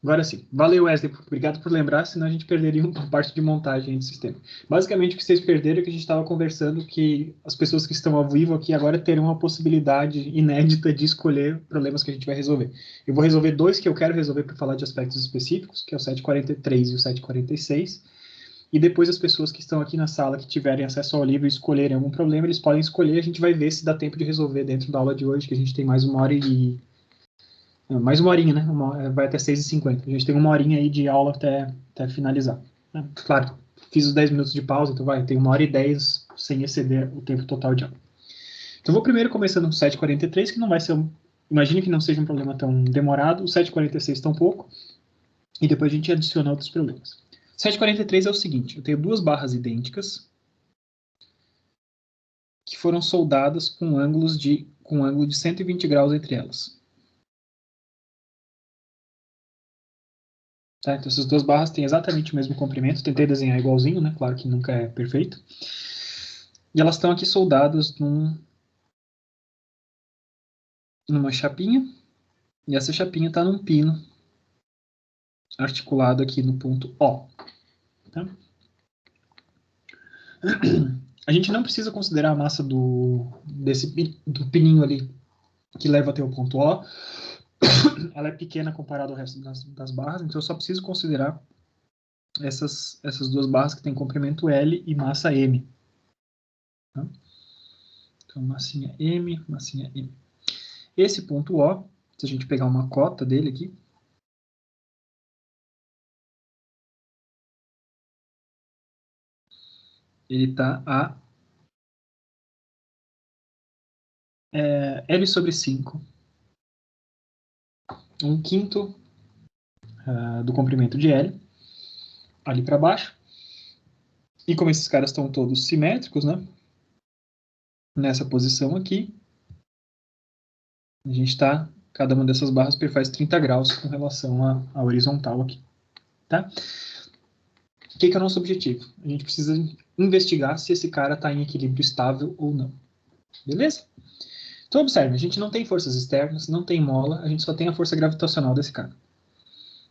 Agora sim. Valeu, Wesley. Obrigado por lembrar, senão a gente perderia uma parte de montagem do sistema. Basicamente, o que vocês perderam é que a gente estava conversando que as pessoas que estão ao vivo aqui agora terão uma possibilidade inédita de escolher problemas que a gente vai resolver. Eu vou resolver dois que eu quero resolver para falar de aspectos específicos, que é o 743 e o 746. E depois as pessoas que estão aqui na sala, que tiverem acesso ao livro e escolherem algum problema, eles podem escolher, a gente vai ver se dá tempo de resolver dentro da aula de hoje, que a gente tem mais uma hora e mais uma horinha, né? Vai até 6h50. A gente tem uma horinha aí de aula até finalizar. Né? Claro, fiz os 10 minutos de pausa, então tem 1h10 sem exceder o tempo total de aula. Então, vou primeiro começando com o 743, que não vai ser imagine que não seja um problema tão demorado, o 746 tampouco, e depois a gente adiciona outros problemas. 743 é o seguinte, eu tenho duas barras idênticas que foram soldadas com um ângulo de 120 graus entre elas. Tá? Então, essas duas barras têm exatamente o mesmo comprimento. Tentei desenhar igualzinho, né? Claro que nunca é perfeito. E elas estão aqui soldadas numa chapinha. E essa chapinha está num pino articulado aqui no ponto O. Tá? A gente não precisa considerar a massa do pininho ali que leva até o ponto O. Ela é pequena comparada ao resto das barras, então eu só preciso considerar essas duas barras que têm comprimento L e massa M. Tá? Então, massinha M, massinha M. Esse ponto O, se a gente pegar uma cota dele aqui, ele está a L sobre 5. 1/5 do comprimento de L, ali para baixo. E como esses caras estão todos simétricos, né? Nessa posição aqui, a gente está, cada uma dessas barras perfaz 30 graus com relação à horizontal aqui. Tá? O que é o nosso objetivo? A gente precisa investigar se esse cara está em equilíbrio estável ou não. Beleza? Então, observe, a gente não tem forças externas, não tem mola, a gente só tem a força gravitacional desse cara.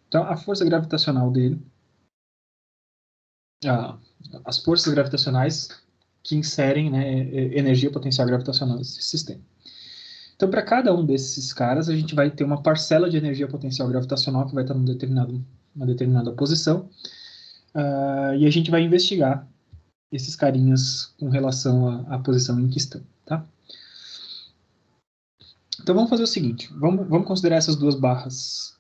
Então, a força gravitacional dele, as forças gravitacionais que inserem, né, energia potencial gravitacional nesse sistema. Então, para cada um desses caras, a gente vai ter uma parcela de energia potencial gravitacional que vai estar numa determinada posição, e a gente vai investigar esses carinhas com relação à posição em que estão. Tá? Então, vamos fazer o seguinte, vamos considerar essas duas barras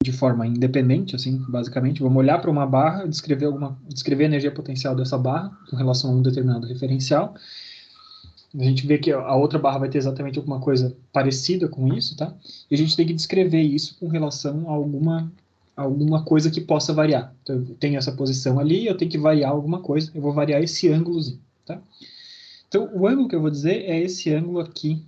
de forma independente, assim, basicamente. Vamos olhar para uma barra, descrever a energia potencial dessa barra com relação a um determinado referencial. A gente vê que a outra barra vai ter exatamente alguma coisa parecida com isso, tá? E a gente tem que descrever isso com relação a alguma coisa que possa variar. Então, eu tenho essa posição ali, eu tenho que variar alguma coisa, eu vou variar esse ângulozinho, tá? Então, o ângulo que eu vou dizer é esse ângulo aqui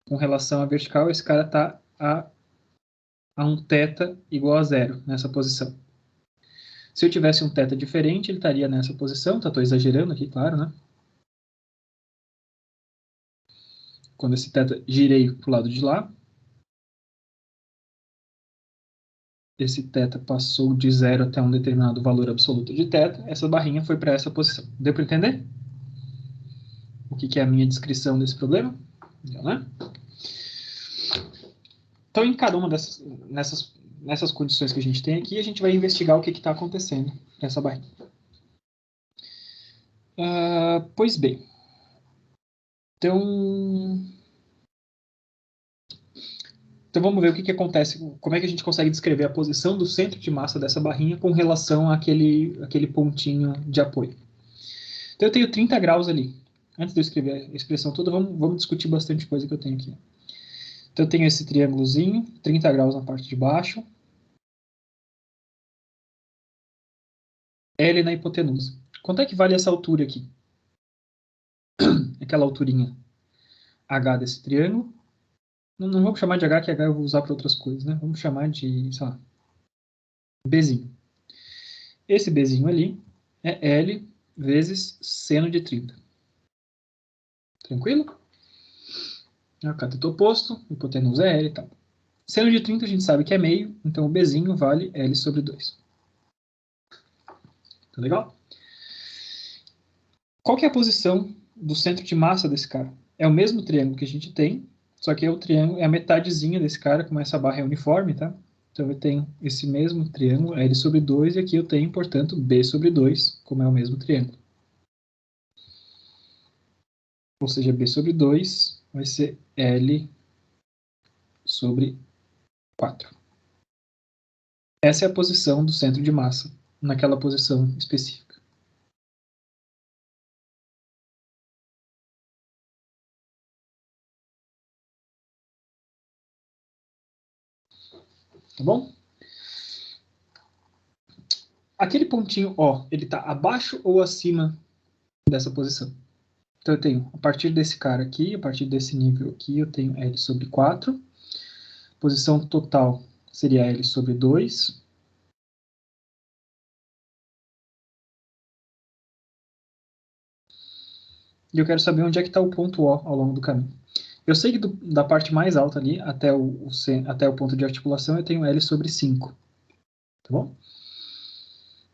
com relação à vertical, esse cara está a um θ igual a 0 nessa posição. Se eu tivesse um θ diferente, ele estaria nessa posição, tá? Estou exagerando aqui, claro, né? Quando esse θ girei para o lado de lá, esse θ passou de 0 até um determinado valor absoluto de θ, essa barrinha foi para essa posição. Deu para entender? O que é a minha descrição desse problema? Deu, né? Então, em cada uma nessas condições que a gente tem aqui, a gente vai investigar o que está acontecendo nessa barrinha. Pois bem. Então vamos ver o que acontece, como é que a gente consegue descrever a posição do centro de massa dessa barrinha com relação àquele pontinho de apoio. Então eu tenho 30 graus ali. Antes de eu escrever a expressão toda, vamos discutir bastante coisa que eu tenho aqui. Então eu tenho esse triângulozinho, 30 graus na parte de baixo. L na hipotenusa. Quanto é que vale essa altura aqui? Aquela alturinha H desse triângulo. Não vamos chamar de H, que H eu vou usar para outras coisas, né? Vamos chamar de, sei lá, Bzinho. Esse Bzinho ali é L vezes seno de 30. Tranquilo? O cateto oposto, hipotenusa é L e tal. Seno de 30 a gente sabe que é meio, então o Bzinho vale L sobre 2. Tá legal? Qual que é a posição do centro de massa desse cara? É o mesmo triângulo que a gente tem, só que é o triângulo, é a metadezinha desse cara, como essa barra é uniforme, tá? Então eu tenho esse mesmo triângulo, L sobre 2, e aqui eu tenho, portanto, B sobre 2, como é o mesmo triângulo. Ou seja, B sobre 2 vai ser L sobre 4. Essa é a posição do centro de massa, naquela posição específica. Tá bom? Aquele pontinho O, ele está abaixo ou acima dessa posição? Então eu tenho, a partir desse cara aqui, a partir desse nível aqui, eu tenho L sobre 4. Posição total seria L sobre 2. E eu quero saber onde é que está o ponto O ao longo do caminho. Eu sei que da parte mais alta ali até o ponto de articulação eu tenho L sobre 5. Tá bom?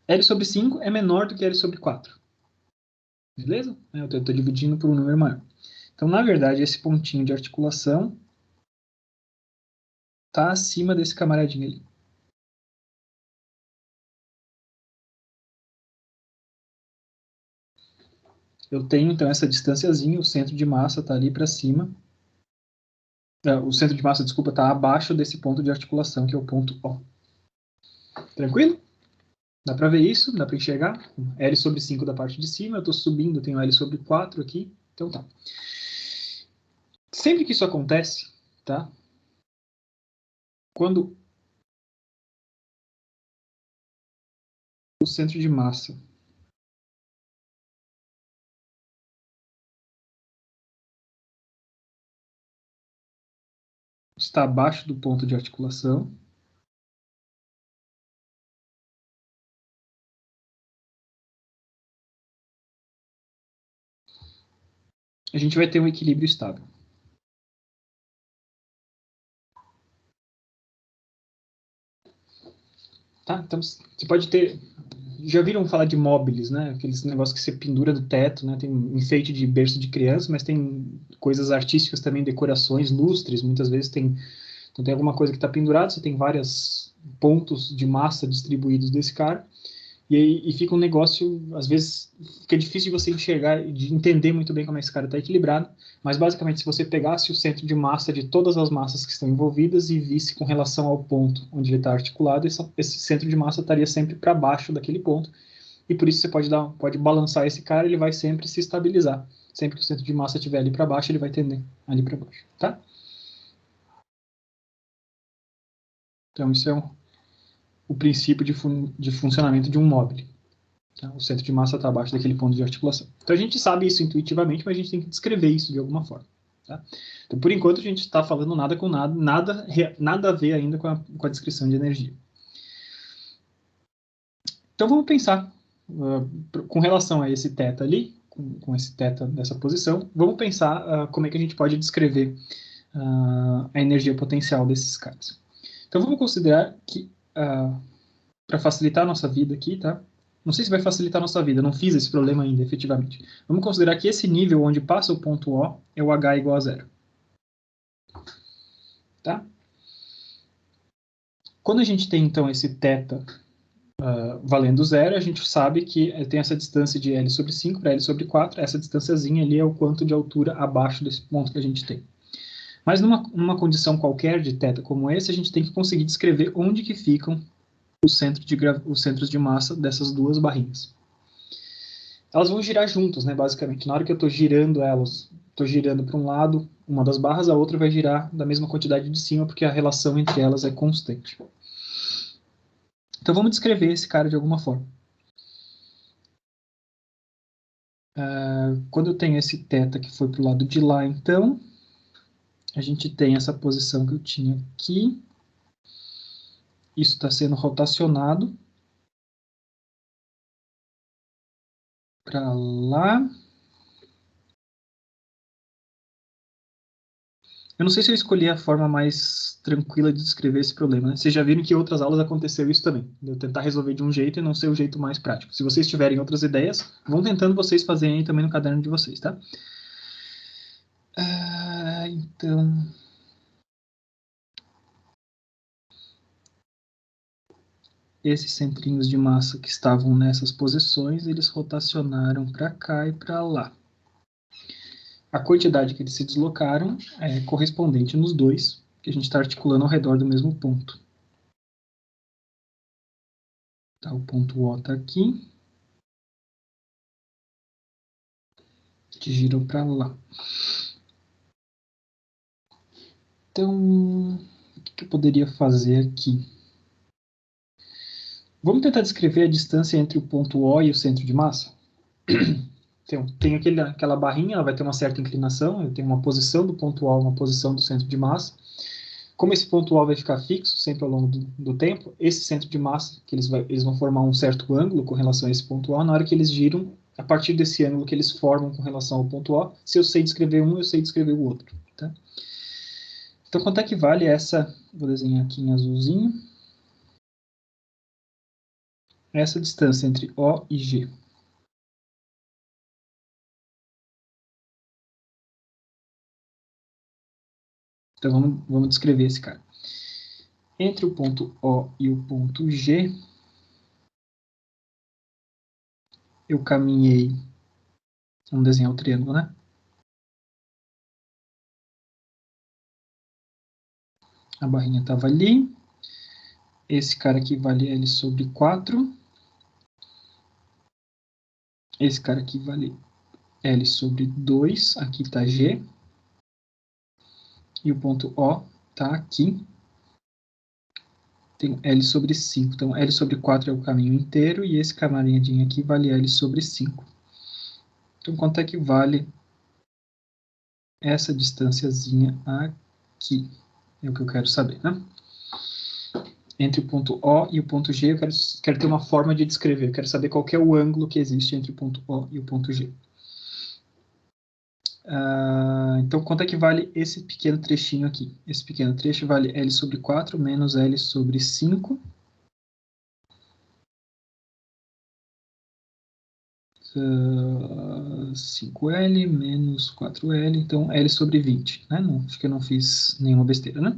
L sobre 5 é menor do que L sobre 4. Beleza? Eu estou dividindo por um número maior. Então, na verdade, esse pontinho de articulação está acima desse camaradinho ali. Eu tenho, então, essa distânciazinha, o centro de massa está ali para cima. O centro de massa, desculpa, está abaixo desse ponto de articulação, que é o ponto O. Tranquilo? Dá para ver isso? Dá para enxergar? L sobre 5 da parte de cima, eu estou subindo, eu tenho L sobre 4 aqui. Então tá. Sempre que isso acontece, tá? Quando o centro de massa está abaixo do ponto de articulação, a gente vai ter um equilíbrio estável. Tá? Então, você pode ter... Já viram falar de móveis, né? Aqueles negócios que você pendura do teto, né? Tem enfeite de berço de criança, mas tem coisas artísticas também, decorações, lustres, muitas vezes tem... Então tem alguma coisa que está pendurada, você tem vários pontos de massa distribuídos desse cara, e fica um negócio, às vezes, fica difícil de você enxergar, de entender muito bem como esse cara está equilibrado, mas basicamente se você pegasse o centro de massa de todas as massas que estão envolvidas e visse com relação ao ponto onde ele está articulado, esse centro de massa estaria sempre para baixo daquele ponto, e por isso você pode balançar esse cara, ele vai sempre se estabilizar. Sempre que o centro de massa estiver ali para baixo, ele vai tender ali para baixo, tá? Então isso é o princípio de funcionamento de um móvel. Tá? O centro de massa está abaixo daquele ponto de articulação. Então a gente sabe isso intuitivamente, mas a gente tem que descrever isso de alguma forma. Tá? Então, por enquanto, a gente está falando nada com nada, nada a ver ainda com a descrição de energia. Então vamos pensar, com relação a esse θ ali, com esse θ dessa posição, vamos pensar como é que a gente pode descrever a energia potencial desses caras. Então vamos considerar que, para facilitar a nossa vida aqui, tá? Não sei se vai facilitar a nossa vida, não fiz esse problema ainda, efetivamente. Vamos considerar que esse nível onde passa o ponto O é o H igual a zero. Tá? Quando a gente tem, então, esse θ valendo zero, a gente sabe que tem essa distância de L sobre 5 para L sobre 4, essa distânciazinha ali é o quanto de altura abaixo desse ponto que a gente tem. Mas numa condição qualquer de θ como esse, a gente tem que conseguir descrever onde que ficam os centros de massa dessas duas barrinhas. Elas vão girar juntas, né, basicamente. Na hora que eu estou girando elas, estou girando para um lado, uma das barras, a outra vai girar da mesma quantidade de cima, porque a relação entre elas é constante. Então vamos descrever esse cara de alguma forma. Quando eu tenho esse θ que foi para o lado de lá, então, a gente tem essa posição que eu tinha aqui. Isso está sendo rotacionado para lá. Eu não sei se eu escolhi a forma mais tranquila de descrever esse problema, né? Vocês já viram que em outras aulas aconteceu isso também. De eu tentar resolver de um jeito e não ser o jeito mais prático. Se vocês tiverem outras ideias, vão tentando vocês fazerem aí também no caderno de vocês, tá? Então... Esses centrinhos de massa que estavam nessas posições, eles rotacionaram para cá e para lá. A quantidade que eles se deslocaram é correspondente nos dois, que a gente está articulando ao redor do mesmo ponto. Tá, o ponto O está aqui, que girou para lá. Então, o que eu poderia fazer aqui? Vamos tentar descrever a distância entre o ponto O e o centro de massa? Então, tem aquela barrinha, ela vai ter uma certa inclinação, eu tenho uma posição do ponto O, uma posição do centro de massa. Como esse ponto O vai ficar fixo sempre ao longo do tempo, esse centro de massa, que eles vão formar um certo ângulo com relação a esse ponto O, na hora que eles giram, a partir desse ângulo que eles formam com relação ao ponto O, se eu sei descrever um, eu sei descrever o outro. Tá? Então, quanto é que vale essa, vou desenhar aqui em azulzinho, essa distância entre O e G? Então, vamos descrever esse cara. Entre o ponto O e o ponto G, eu caminhei, vamos desenhar o triângulo, né? A barrinha estava ali, esse cara aqui vale L sobre 4, esse cara aqui vale L sobre 2, aqui está G, e o ponto O está aqui, tem L sobre 5. Então, L sobre 4 é o caminho inteiro, e esse camaradinho aqui vale L sobre 5. Então, quanto é que vale essa distânciazinha aqui? É o que eu quero saber, né? Entre o ponto O e o ponto G, eu quero ter uma forma de descrever. Eu quero saber qual que é o ângulo que existe entre o ponto O e o ponto G. Então, quanto é que vale esse pequeno trechinho aqui? Esse pequeno trecho vale L sobre 4 menos L sobre 5. 5L menos 4L, então L sobre 20, né? Não, acho que eu não fiz nenhuma besteira, né?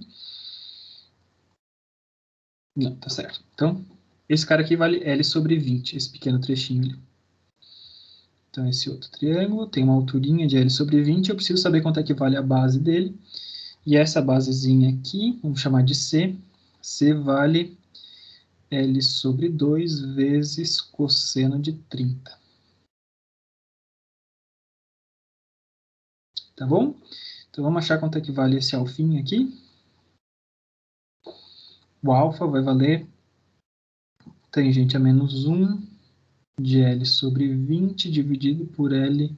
Não, tá certo. Então, esse cara aqui vale L sobre 20, esse pequeno trechinho ali. Então, esse outro triângulo tem uma alturinha de L sobre 20, eu preciso saber quanto é que vale a base dele. E essa basezinha aqui, vamos chamar de C. C vale L sobre 2 vezes cosseno de 30. Tá bom? Então, vamos achar quanto é que vale esse alfinho aqui. O alfa vai valer tangente a menos 1 de L sobre 20 dividido por L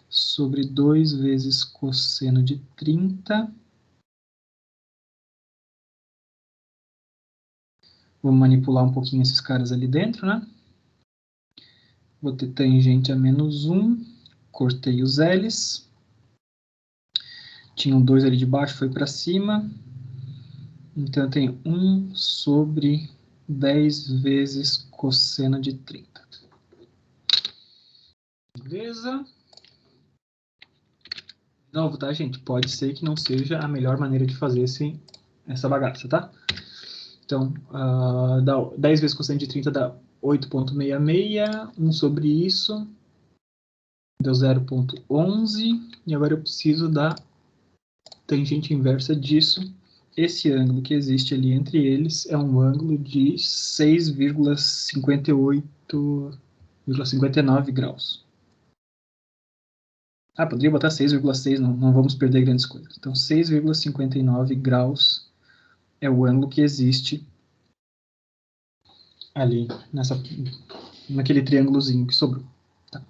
sobre 2 vezes cosseno de 30. Vamos manipular um pouquinho esses caras ali dentro, né? Vou ter tangente a menos 1, cortei os L's. Tinha um 2 ali de baixo, foi para cima. Então, eu tenho 1 sobre 10 vezes cosseno de 30. Beleza? De novo, tá, gente? Pode ser que não seja a melhor maneira de fazer essa bagaça, tá? Então, 10 vezes cosseno de 30 dá 8,66. 1 sobre isso deu 0,11. E agora eu preciso da tangente inversa disso. Esse ângulo que existe ali entre eles é um ângulo de 6,59 graus. Poderia botar 6,6, não vamos perder grandes coisas. Então, 6,59 graus é o ângulo que existe ali, naquele triângulozinho que sobrou. Tá.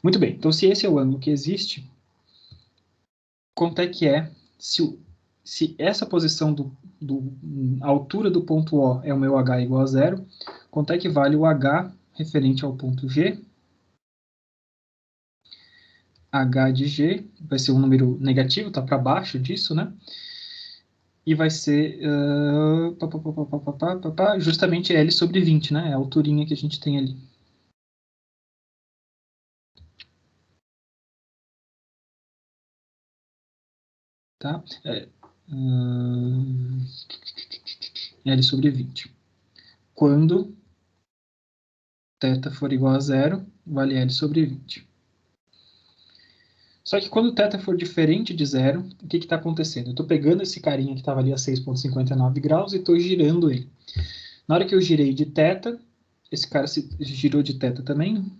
Muito bem, então se esse é o ângulo que existe, quanto é que é, se essa posição a altura do ponto O é o meu H igual a 0, quanto é que vale o H referente ao ponto G? H de G, vai ser um número negativo, tá para baixo disso, né? E vai ser justamente L sobre 20, né? É a alturinha que a gente tem ali. Tá? L sobre 20. Quando θ for igual a zero, vale L sobre 20. Só que quando θ for diferente de zero, o que está acontecendo? Eu estou pegando esse carinha que estava ali a 6,59 graus e estou girando ele. Na hora que eu girei de θ, esse cara se girou de θ também,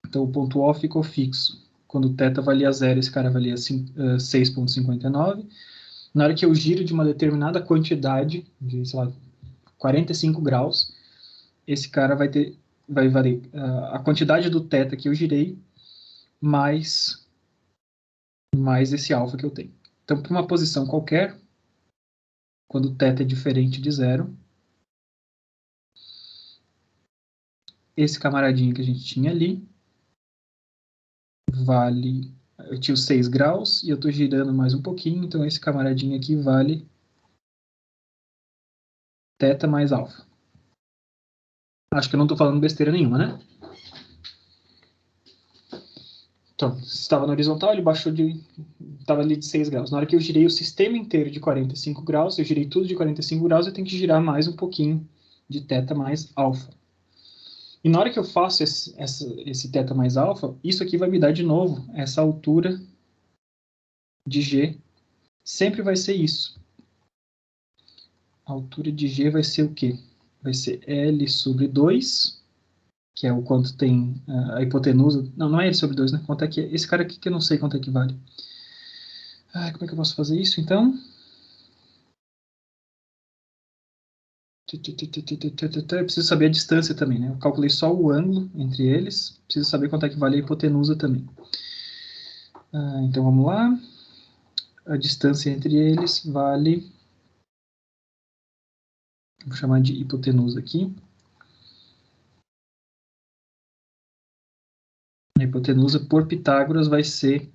então o ponto O ficou fixo. Quando θ valia zero, esse cara valia 6,59. Na hora que eu giro de uma determinada quantidade, de, sei lá, 45 graus, esse cara vai valer a quantidade do θ que eu girei, mais esse alfa que eu tenho. Então, para uma posição qualquer, quando θ é diferente de zero, esse camaradinho que a gente tinha ali vale... Eu tinha os 6 graus e eu estou girando mais um pouquinho, então esse camaradinho aqui vale θ mais alfa. Acho que eu não estou falando besteira nenhuma, né? Então, se estava na horizontal, ele baixou de... Estava ali de 6 graus. Na hora que eu girei o sistema inteiro de 45 graus, eu girei tudo de 45 graus, eu tenho que girar mais um pouquinho de θ mais alfa. E na hora que eu faço esse θ mais alfa, isso aqui vai me dar de novo essa altura de G. Sempre vai ser isso. A altura de G vai ser o quê? Vai ser L sobre 2, que é o quanto tem a hipotenusa. Não, não é L sobre 2, né? Quanto é que é? Esse cara aqui que eu não sei quanto é que vale. Como é que eu posso fazer isso, então? Eu preciso saber a distância também, né? Eu calculei só o ângulo entre eles. Preciso saber quanto é que vale a hipotenusa também. Então, vamos lá. A distância entre eles vale... Vou chamar de hipotenusa aqui. A hipotenusa por Pitágoras vai ser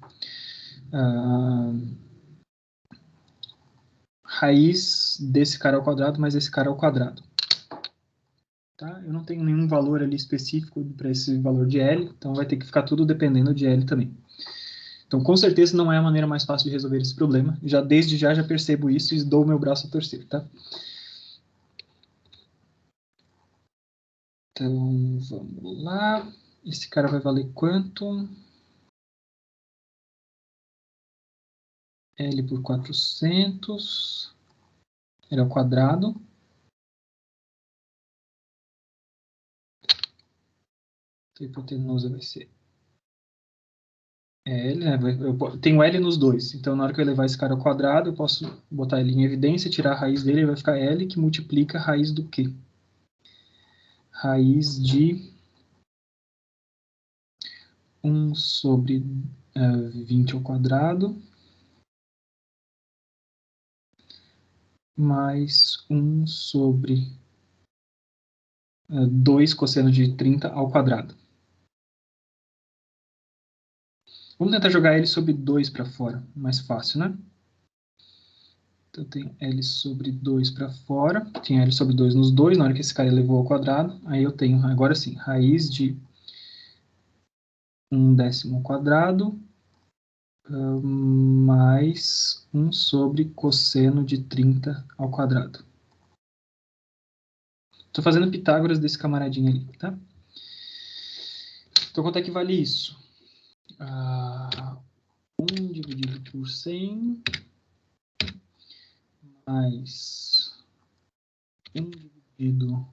raiz desse cara ao quadrado mais esse cara ao quadrado. Tá? Eu não tenho nenhum valor ali específico para esse valor de L, então vai ter que ficar tudo dependendo de L também. Então, com certeza, não é a maneira mais fácil de resolver esse problema. Desde já percebo isso e dou o meu braço a torcer, tá? Então, vamos lá. Esse cara vai valer quanto? L por 400. Ele é o quadrado. A hipotenusa vai ser L, né? Eu tenho L nos dois. Então, na hora que eu levar esse cara ao quadrado, eu posso botar ele em evidência, tirar a raiz dele, e vai ficar L, que multiplica a raiz do quê? Raiz de 1 sobre 20 ao quadrado, mais 1 sobre 2 cosseno de 30 ao quadrado. Vamos tentar jogar L sobre 2 para fora. Mais fácil, né? Então, eu tenho L sobre 2 para fora. Tinha L sobre 2 nos dois, na hora que esse cara elevou ao quadrado. Aí eu tenho, agora sim, raiz de 1/10 ao quadrado mais 1 sobre cosseno de 30 ao quadrado. Estou fazendo Pitágoras desse camaradinho ali, tá? Então, quanto é que vale isso? 1 dividido por 100 mais 1 dividido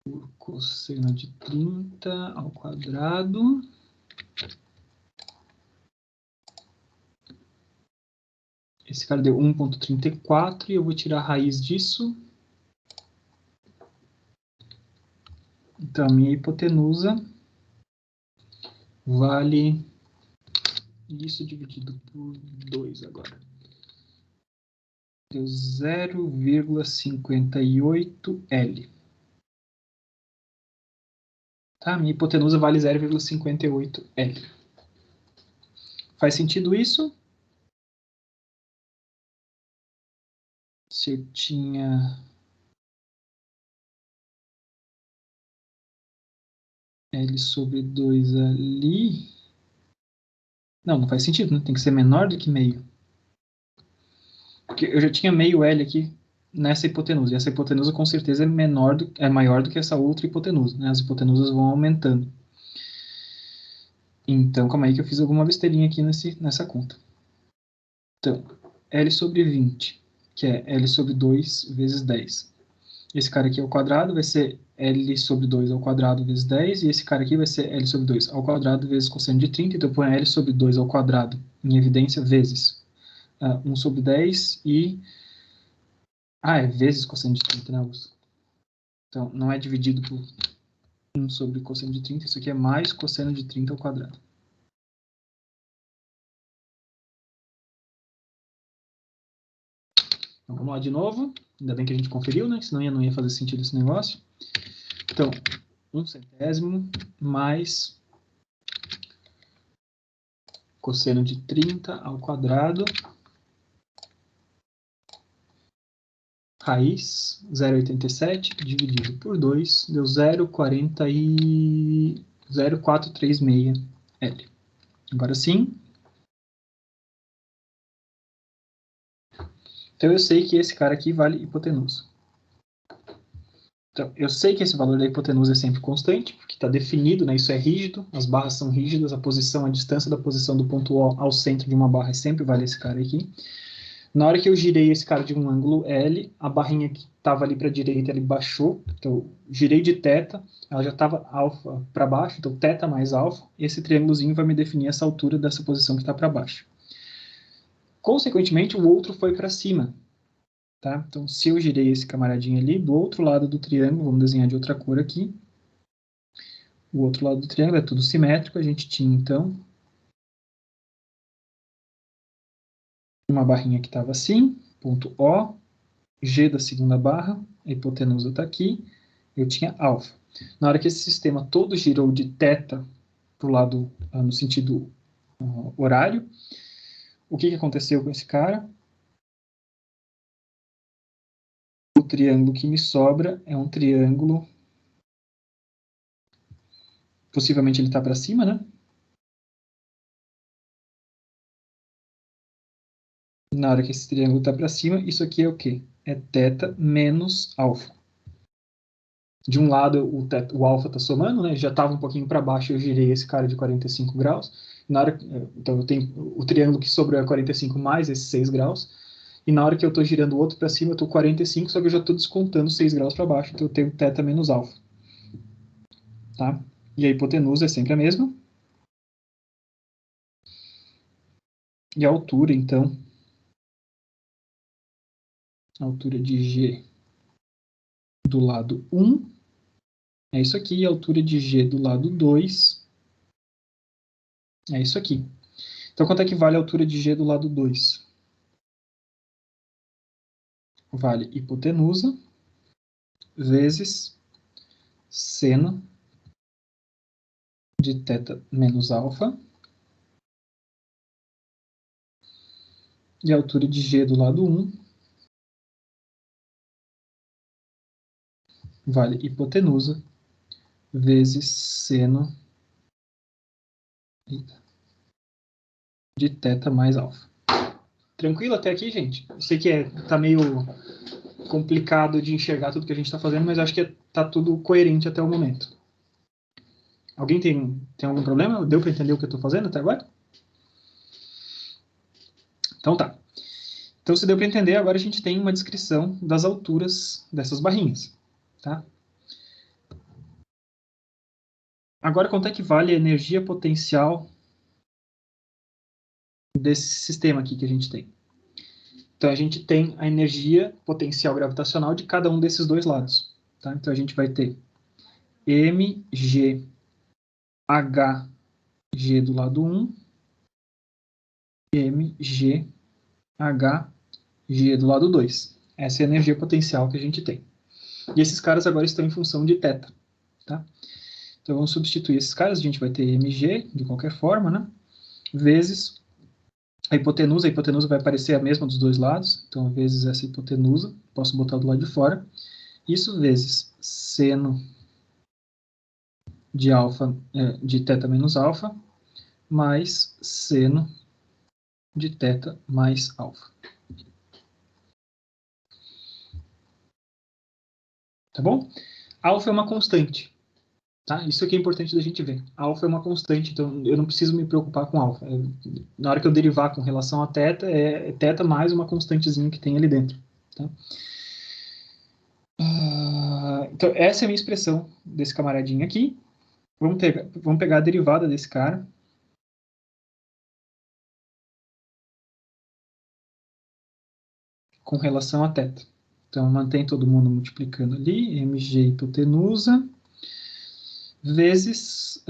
por cosseno de 30 ao quadrado. Esse cara deu 1,34 e eu vou tirar a raiz disso. Então, a minha hipotenusa vale isso dividido por 2 agora. Deu 0,58 L. Tá? Minha hipotenusa vale 0,58 L. Faz sentido isso? Se eu tinha L sobre 2 ali... Não, não faz sentido, né? Tem que ser menor do que meio. Porque eu já tinha meio L aqui nessa hipotenusa. E essa hipotenusa com certeza é maior do que essa outra hipotenusa, né? As hipotenusas vão aumentando. Então, calma aí que eu fiz alguma besteirinha aqui nessa conta. Então, L sobre 20, que é L sobre 2 vezes 10. Esse cara aqui ao quadrado vai ser L sobre 2 ao quadrado vezes 10, e esse cara aqui vai ser L sobre 2 ao quadrado vezes cosseno de 30, então eu ponho L sobre 2 ao quadrado em evidência vezes 1 sobre 10 e... é vezes cosseno de 30, né, Augusto? Então, não é dividido por 1 sobre cosseno de 30, isso aqui é mais cosseno de 30 ao quadrado. Então, vamos lá de novo. Ainda bem que a gente conferiu, né? Senão não ia fazer sentido esse negócio. Então, 1/100 mais cosseno de 30 ao quadrado, raiz 0,87 dividido por 2, deu 0,436 L. Agora sim. Então eu sei que esse cara aqui vale hipotenusa. Então, eu sei que esse valor da hipotenusa é sempre constante, porque está definido, né? Isso é rígido, as barras são rígidas, a distância da posição do ponto O ao centro de uma barra sempre vale esse cara aqui. Na hora que eu girei esse cara de um ângulo L, a barrinha que estava ali para a direita, ele baixou, então eu girei de θ, ela já estava alfa para baixo, então θ mais alfa, esse triângulozinho vai me definir essa altura dessa posição que está para baixo. Consequentemente, o outro foi para cima. Tá? Então, se eu girei esse camaradinho ali, do outro lado do triângulo, vamos desenhar de outra cor aqui. O outro lado do triângulo é tudo simétrico, a gente tinha, então, uma barrinha que estava assim, ponto O, G da segunda barra, a hipotenusa está aqui, eu tinha alfa. Na hora que esse sistema todo girou de θ para o lado, no sentido horário, o que aconteceu com esse cara? O triângulo que me sobra é um triângulo, possivelmente ele está para cima, né? Na hora que esse triângulo está para cima, isso aqui é o quê? É θ menos alfa. De um lado, o alfa está somando, né? Já estava um pouquinho para baixo, eu girei esse cara de 45 graus. Então, eu tenho o triângulo que sobrou é 45 mais esses 6 graus. E na hora que eu estou girando o outro para cima, eu estou 45, só que eu já estou descontando 6 graus para baixo. Então, eu tenho θ menos alfa. Tá? E a hipotenusa é sempre a mesma. E a altura, então, a altura de G do lado 1 é isso aqui, e a altura de G do lado 2 é isso aqui. Então, quanto é que vale a altura de G do lado 2? Vale hipotenusa vezes seno de θ menos alfa. E a altura de G do lado 1 vale hipotenusa vezes seno de θ mais alfa. Tranquilo até aqui, gente? Eu sei que tá meio complicado de enxergar tudo que a gente está fazendo, mas acho que tá tudo coerente até o momento. Alguém tem algum problema? Deu para entender o que eu estou fazendo até agora? Então tá. Então, se deu para entender, agora a gente tem uma descrição das alturas dessas barrinhas. Tá? Agora, quanto é que vale a energia potencial desse sistema aqui que a gente tem? Então, a gente tem a energia potencial gravitacional de cada um desses dois lados. Tá? Então, a gente vai ter mg hg do lado 1, mg hg do lado 2. Essa é a energia potencial que a gente tem. E esses caras agora estão em função de θ. Tá? Então, vamos substituir esses caras, a gente vai ter mg, de qualquer forma, né? Vezes a hipotenusa vai aparecer a mesma dos dois lados, então, vezes essa hipotenusa, posso botar do lado de fora. Isso vezes seno de alfa, de θ menos alfa, mais seno de θ mais alfa. Tá bom? Alfa é uma constante. Tá? Isso aqui é importante da gente ver. Alfa é uma constante, então eu não preciso me preocupar com alfa. Na hora que eu derivar com relação a θ, é θ mais uma constantezinha que tem ali dentro. Tá? Então, essa é a minha expressão desse camaradinho aqui. Vamos pegar a derivada desse cara. Com relação a θ. Então, mantém todo mundo multiplicando ali, mg hipotenusa, vezes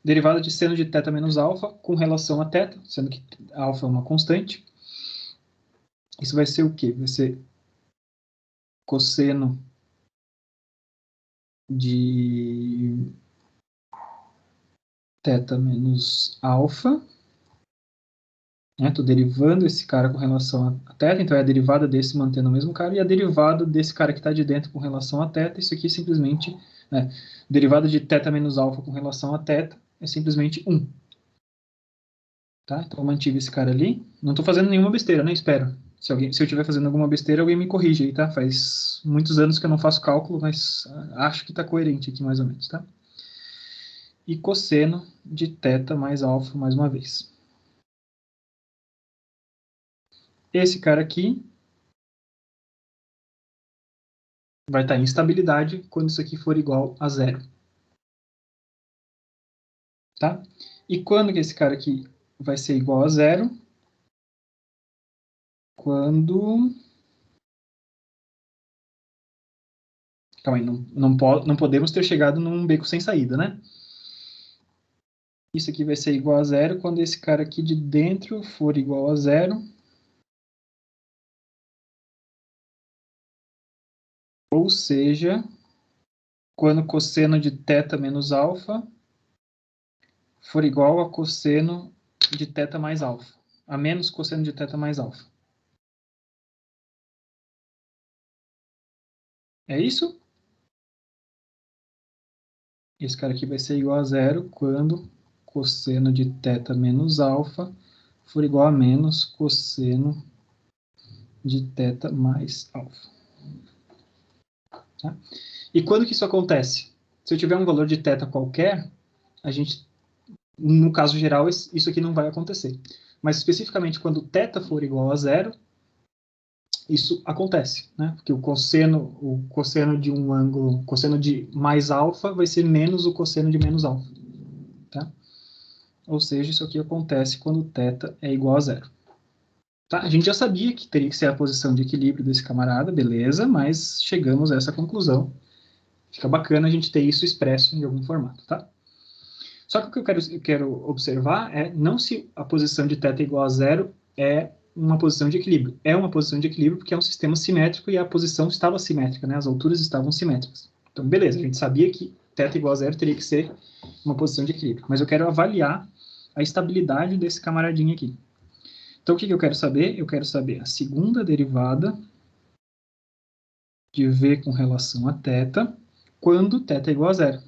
derivada de seno de θ menos alfa com relação a θ, sendo que alfa é uma constante. Isso vai ser o quê? Vai ser cosseno de θ menos alfa. Estou derivando esse cara com relação a θ, então é a derivada desse mantendo o mesmo cara, e a derivada desse cara que está de dentro com relação a θ, isso aqui simplesmente, derivada de θ menos alfa com relação a θ, é simplesmente 1. Tá? Então eu mantive esse cara ali. Não estou fazendo nenhuma besteira, né? Espero. Se eu estiver fazendo alguma besteira, alguém me corrige aí, tá? Faz muitos anos que eu não faço cálculo, mas acho que está coerente aqui mais ou menos, tá? E cosseno de θ mais alfa mais uma vez. Esse cara aqui vai estar em estabilidade quando isso aqui for igual a zero. Tá? E quando que esse cara aqui vai ser igual a zero? Quando... Calma aí, não podemos ter chegado num beco sem saída, né? Isso aqui vai ser igual a zero quando esse cara aqui de dentro for igual a zero. Ou seja, quando cosseno de θ menos alfa for igual a cosseno de θ mais alfa. A menos cosseno de θ mais alfa. É isso? Esse cara aqui vai ser igual a zero quando cosseno de θ menos alfa for igual a menos cosseno de θ mais alfa. Tá? E quando que isso acontece? Se eu tiver um valor de θ qualquer, no caso geral, isso aqui não vai acontecer. Mas especificamente quando θ for igual a zero, isso acontece, né? Porque o cosseno de um ângulo, o cosseno de mais alfa vai ser menos o cosseno de menos alfa, tá? Ou seja, isso aqui acontece quando θ é igual a zero. Tá? A gente já sabia que teria que ser a posição de equilíbrio desse camarada, beleza, mas chegamos a essa conclusão. Fica bacana a gente ter isso expresso em algum formato, tá? Só que o que eu quero observar é não se a posição de θ igual a zero é uma posição de equilíbrio. É uma posição de equilíbrio porque é um sistema simétrico e a posição estava simétrica, né? As alturas estavam simétricas. Então, beleza, a gente sabia que θ igual a zero teria que ser uma posição de equilíbrio. Mas eu quero avaliar a estabilidade desse camaradinho aqui. Então, o que eu quero saber? Eu quero saber a segunda derivada de v com relação a θ quando θ é igual a zero.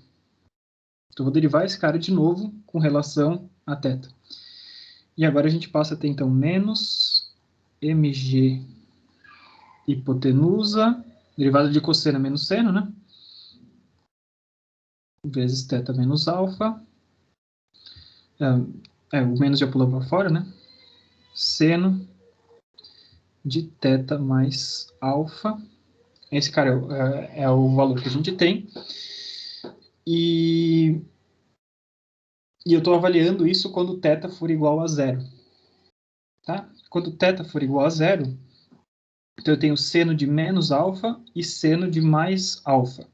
Então, eu vou derivar esse cara de novo com relação a θ. E agora a gente passa a ter, então, menos mg hipotenusa, derivada de cosseno menos seno, né? Vezes θ menos alfa. O menos já pulou para fora, né? Seno de θ mais alfa. Esse cara é o valor que a gente tem. E eu estou avaliando isso quando θ for igual a zero. Tá? Quando θ for igual a zero, então eu tenho seno de menos alfa e seno de mais alfa.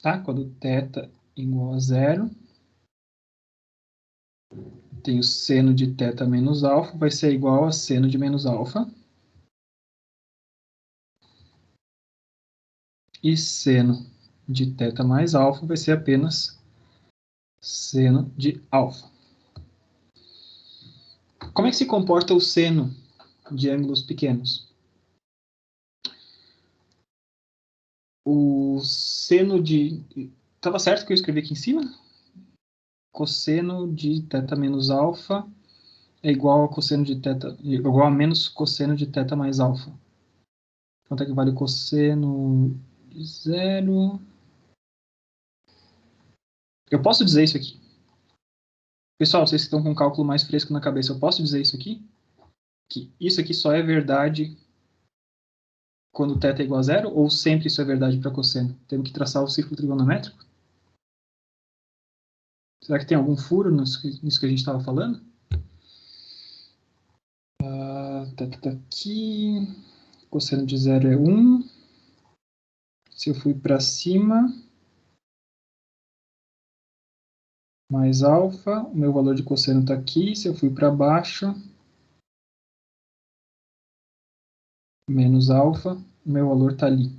Tá? Quando θ igual a zero, tenho seno de θ menos alfa, vai ser igual a seno de menos alfa. E seno de θ mais alfa vai ser apenas seno de alfa. Como é que se comporta o seno de ângulos pequenos? O seno de... Estava certo que eu escrevi aqui em cima? Cosseno de θ menos alfa é igual a cosseno de θ, igual a menos cosseno de θ mais alfa. Quanto é que vale o cosseno de zero? Eu posso dizer isso aqui? Pessoal, vocês que estão com um cálculo mais fresco na cabeça, eu posso dizer isso aqui? Que isso aqui só é verdade quando θ é igual a zero? Ou sempre isso é verdade para cosseno? Temos que traçar o círculo trigonométrico? Será que tem algum furo nisso que a gente estava falando? Tá aqui. Cosseno de zero é 1. Se eu fui para cima, mais alfa, o meu valor de cosseno está aqui. Se eu fui para baixo, menos alfa, o meu valor está ali.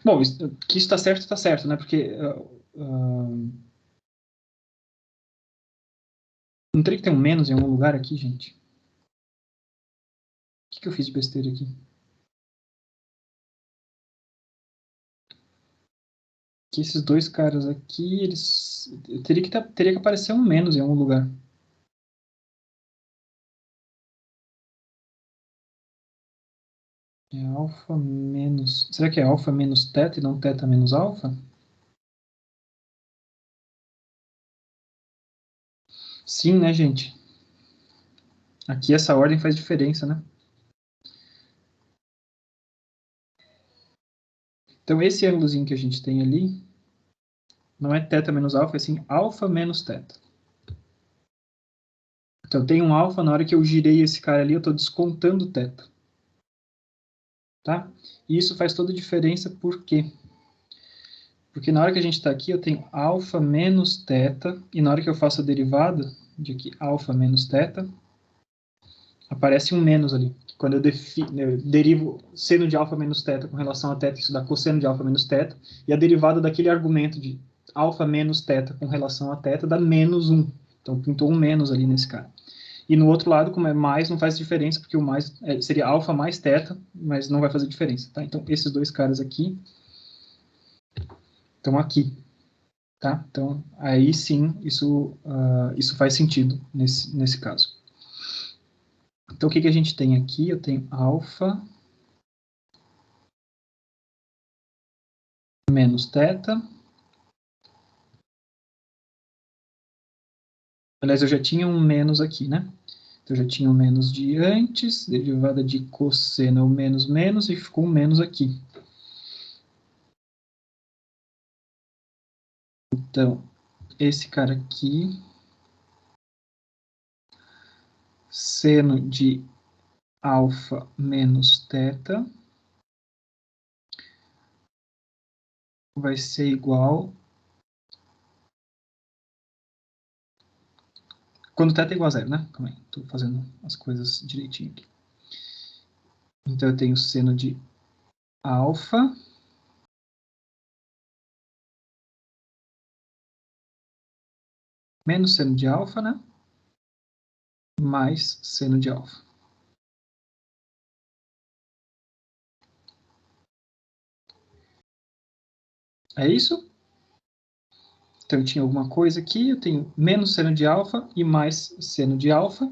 Bom, que está certo, né? Porque não teria que ter um menos em algum lugar aqui, gente? O que eu fiz de besteira aqui? Que esses dois caras aqui, eles... teria que aparecer um menos em algum lugar. É alfa menos... Será que é alfa menos θ e não θ menos alfa? Sim, né, gente? Aqui essa ordem faz diferença, né? Então, esse ângulozinho que a gente tem ali não é θ menos alfa, é sim alfa menos θ. Então, tem um alfa, na hora que eu girei esse cara ali, eu estou descontando θ. Tá? E isso faz toda a diferença, por quê? Porque na hora que a gente está aqui, eu tenho alfa menos θ, e na hora que eu faço a derivada de aqui, alfa menos θ, aparece um menos ali. Quando eu derivo seno de alfa menos θ com relação a θ, isso dá cosseno de alfa menos θ, e a derivada daquele argumento de alfa menos θ com relação a θ dá menos 1. Então, pintou um menos ali nesse cara. E no outro lado, como é mais, não faz diferença, porque o mais seria alfa mais θ, mas não vai fazer diferença. Tá? Então, esses dois caras aqui estão aqui. Tá? Então, aí sim, isso faz sentido nesse caso. Então, o que a gente tem aqui? Eu tenho alfa menos θ. Aliás, eu já tinha um menos aqui, né? Então, eu já tinha um menos de antes, derivada de cosseno é o menos menos, e ficou um menos aqui. Então, esse cara aqui, seno de alfa menos θ, vai ser igual... Quando θ é igual a zero, né? Calma aí, estou fazendo as coisas direitinho aqui. Então, eu tenho seno de alfa menos seno de alfa, né? Mais seno de alfa. É isso? Então, eu tinha alguma coisa aqui, eu tenho menos seno de alfa e mais seno de alfa.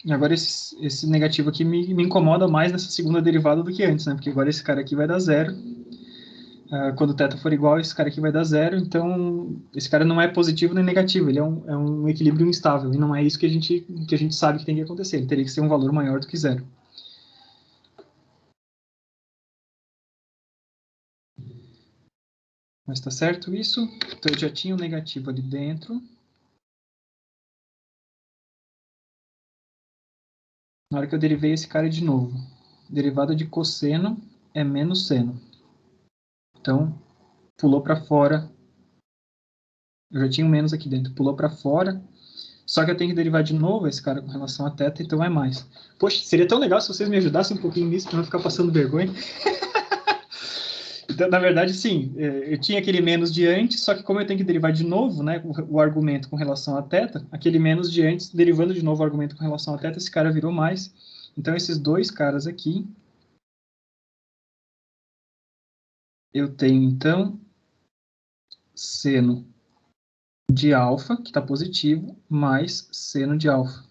E agora esse negativo aqui me incomoda mais nessa segunda derivada do que antes, né? Porque agora esse cara aqui vai dar zero. Quando o θ for igual, esse cara aqui vai dar zero. Então, esse cara não é positivo nem negativo. Ele é um equilíbrio instável. E não é isso que a gente sabe que tem que acontecer. Ele teria que ser um valor maior do que zero. Mas está certo isso? Então, eu já tinha um negativo ali dentro. Na hora que eu derivei esse cara de novo, derivada de cosseno é menos seno. Então, pulou para fora. Eu já tinha um menos aqui dentro. Pulou para fora. Só que eu tenho que derivar de novo esse cara com relação a θ, então é mais. Poxa, seria tão legal se vocês me ajudassem um pouquinho nisso, para não ficar passando vergonha. Então, na verdade, sim, eu tinha aquele menos de antes, só que como eu tenho que derivar de novo, né, o argumento com relação a θ, aquele menos de antes, derivando de novo o argumento com relação a θ, esse cara virou mais. Então, esses dois caras aqui, eu tenho, então, seno de alfa, que está positivo, mais seno de alfa.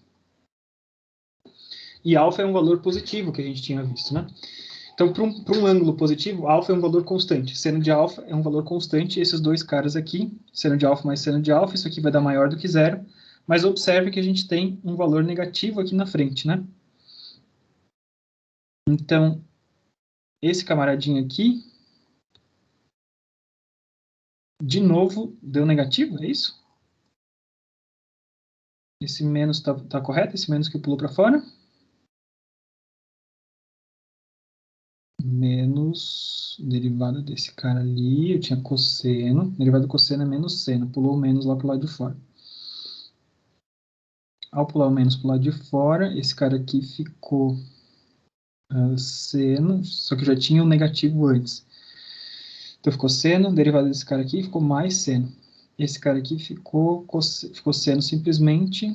E alfa é um valor positivo que a gente tinha visto, né? Então, para um ângulo positivo, alfa é um valor constante. Seno de alfa é um valor constante. Esses dois caras aqui, seno de alfa mais seno de alfa, isso aqui vai dar maior do que zero. Mas observe que a gente tem um valor negativo aqui na frente, né? Então, esse camaradinho aqui, de novo, deu negativo, é isso? Esse menos está correto? Esse menos que pulou para fora? Menos derivada desse cara ali, eu tinha cosseno, derivada do cosseno é menos seno, pulou o menos lá para o lado de fora. Ao pular o menos para o lado de fora, esse cara aqui ficou seno, só que já tinha o negativo antes. Então ficou seno, derivada desse cara aqui ficou mais seno. Esse cara aqui ficou seno simplesmente.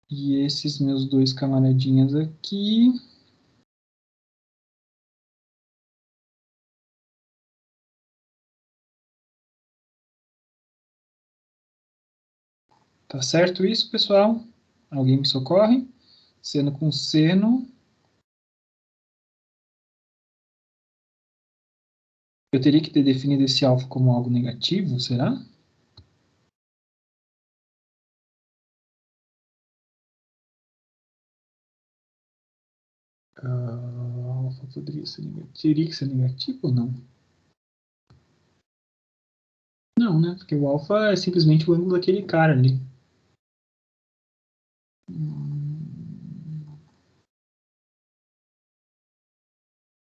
E esses meus dois camaradinhas aqui... Tá certo isso, pessoal? Alguém me socorre? Seno com seno. Eu teria que ter definido esse alfa como algo negativo, será? Alfa poderia ser negativo. Teria que ser negativo ou não? Não, né? Porque o alfa é simplesmente o ângulo daquele cara ali.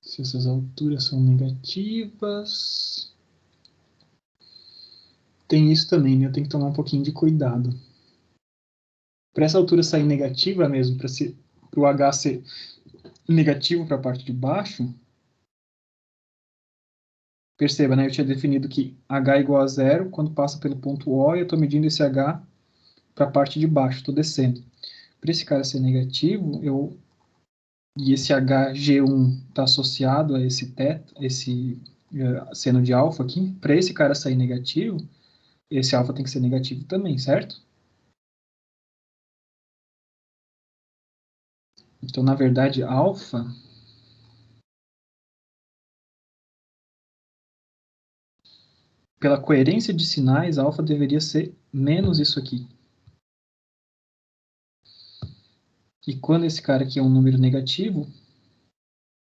Se essas alturas são negativas... Tem isso também, né? Eu tenho que tomar um pouquinho de cuidado. Para essa altura sair negativa mesmo, para o H ser negativo para a parte de baixo, perceba, né? Eu tinha definido que H é igual a zero quando passa pelo ponto O, e eu estou medindo esse H para a parte de baixo, estou descendo. Para esse cara ser negativo, e esse HG1 está associado a esse seno de alfa aqui, para esse cara sair negativo, esse alfa tem que ser negativo também, certo? Então, na verdade, alfa... Pela coerência de sinais, alfa deveria ser menos isso aqui. E quando esse cara aqui é um número negativo,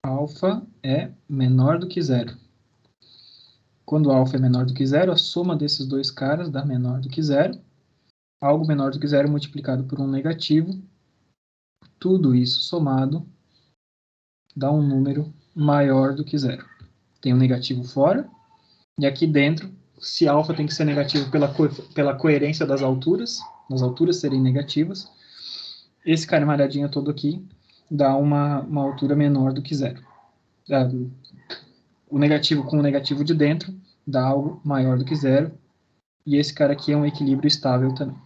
alfa é menor do que zero. Quando alfa é menor do que zero, a soma desses dois caras dá menor do que zero. Algo menor do que zero multiplicado por um negativo. Tudo isso somado dá um número maior do que zero. Tem um negativo fora. E aqui dentro, se alfa tem que ser negativo pela coerência das alturas serem negativas, esse camaradinho todo aqui dá uma altura menor do que zero. O negativo com o negativo de dentro dá algo maior do que zero. E esse cara aqui é um equilíbrio estável também.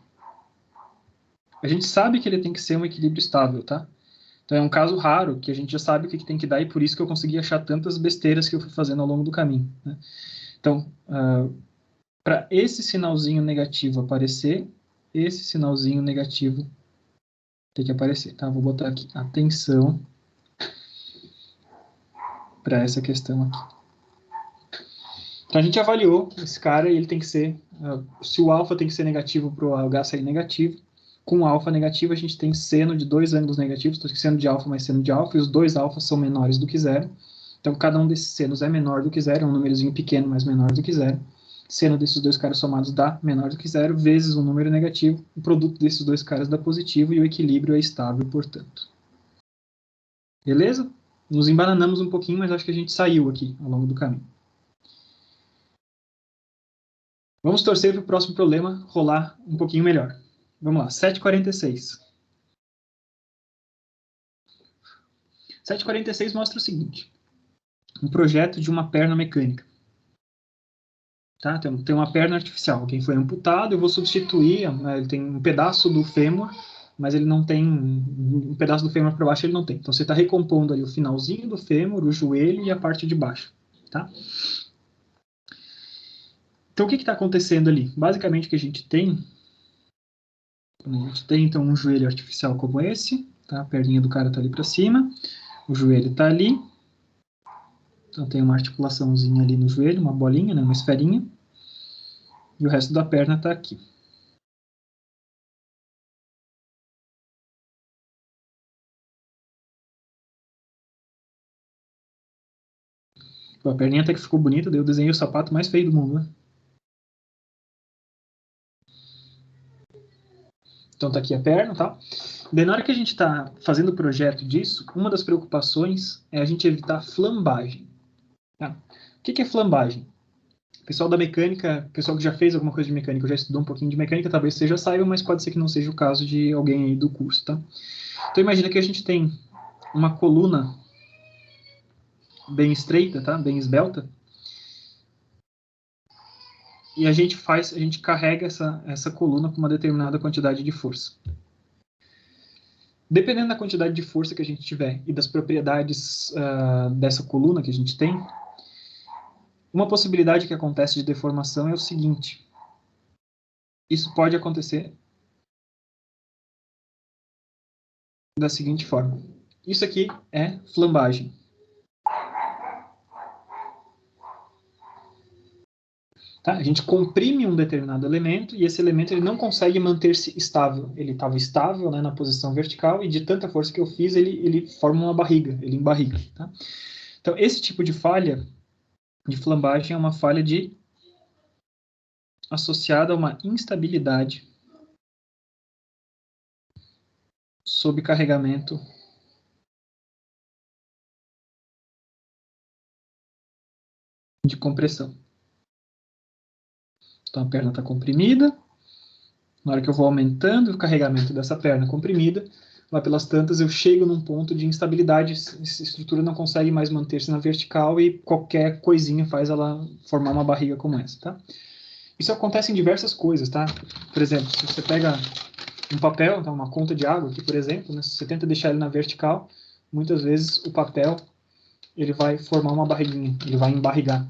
A gente sabe que ele tem que ser um equilíbrio estável, tá? Então é um caso raro que a gente já sabe o que tem que dar e por isso que eu consegui achar tantas besteiras que eu fui fazendo ao longo do caminho, né? Então, para esse sinalzinho negativo aparecer, esse sinalzinho negativo tem que aparecer, tá? Vou botar aqui atenção para essa questão aqui. Então a gente avaliou esse cara e ele tem que ser, se o alfa tem que ser negativo para o H sair negativo, com alfa negativo a gente tem seno de dois ângulos negativos, então seno de alfa mais seno de alfa, e os dois alfas são menores do que zero. Então cada um desses senos é menor do que zero, é um númerozinho pequeno, mas menor do que zero. Seno desses dois caras somados dá menor do que zero, vezes um número negativo, o produto desses dois caras dá positivo e o equilíbrio é estável, portanto. Beleza? Nos embananamos um pouquinho, mas acho que a gente saiu aqui ao longo do caminho. Vamos torcer para o próximo problema rolar um pouquinho melhor. Vamos lá, 7,46. 7,46 mostra o seguinte. Um projeto de uma perna mecânica. Tá? Tem uma perna artificial. Alguém foi amputado, eu vou substituir. Ele tem um pedaço do fêmur, mas ele não tem um pedaço do fêmur para baixo, ele não tem. Então você está recompondo ali o finalzinho do fêmur, o joelho e a parte de baixo. Tá? Então o que está acontecendo ali? Basicamente o que a gente tem então um joelho artificial como esse, tá? A perninha do cara está ali para cima, o joelho está ali. Então tem uma articulaçãozinha ali no joelho, uma bolinha, né, uma esferinha. E o resto da perna está aqui. A perninha até que ficou bonita, daí eu desenhei o sapato mais feio do mundo, né? Então tá aqui a perna, tá? Daí na hora que a gente está fazendo o projeto disso, uma das preocupações é a gente evitar flambagem. Tá? O que é flambagem? O pessoal da mecânica, o pessoal que já fez alguma coisa de mecânica, já estudou um pouquinho de mecânica, talvez você já saiba, mas pode ser que não seja o caso de alguém aí do curso, tá? Então imagina que a gente tem uma coluna bem estreita, tá? Bem esbelta. E a gente carrega essa coluna com uma determinada quantidade de força. Dependendo da quantidade de força que a gente tiver e das propriedades dessa coluna que a gente tem, uma possibilidade que acontece de deformação é o seguinte. Isso pode acontecer da seguinte forma. Isso aqui é flambagem. Tá? A gente comprime um determinado elemento e esse elemento ele não consegue manter-se estável. Ele estava estável, né, na posição vertical e de tanta força que eu fiz, ele forma uma barriga, ele embarriga. Tá? Então, esse tipo de falha de flambagem é uma falha associada a uma instabilidade sob carregamento de compressão. Então, a perna está comprimida. Na hora que eu vou aumentando o carregamento dessa perna comprimida, lá pelas tantas eu chego num ponto de instabilidade, essa estrutura não consegue mais manter-se na vertical e qualquer coisinha faz ela formar uma barriga como essa, tá? Isso acontece em diversas coisas, tá? Por exemplo, se você pega um papel, então uma conta de água aqui, por exemplo, né, se você tenta deixar ele na vertical, muitas vezes o papel ele vai formar uma barriguinha, ele vai embarrigar.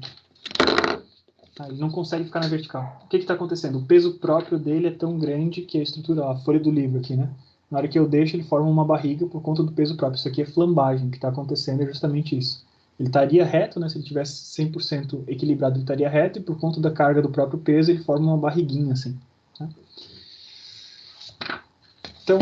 Tá? Ele não consegue ficar na vertical. O que está acontecendo? O peso próprio dele é tão grande que a estrutura, ó, a folha do livro aqui, né? Na hora que eu deixo, ele forma uma barriga por conta do peso próprio. Isso aqui é flambagem, o que está acontecendo é justamente isso. Ele estaria reto, né? Se ele tivesse 100% equilibrado, ele estaria reto, e por conta da carga do próprio peso, ele forma uma barriguinha, assim. Tá? Então,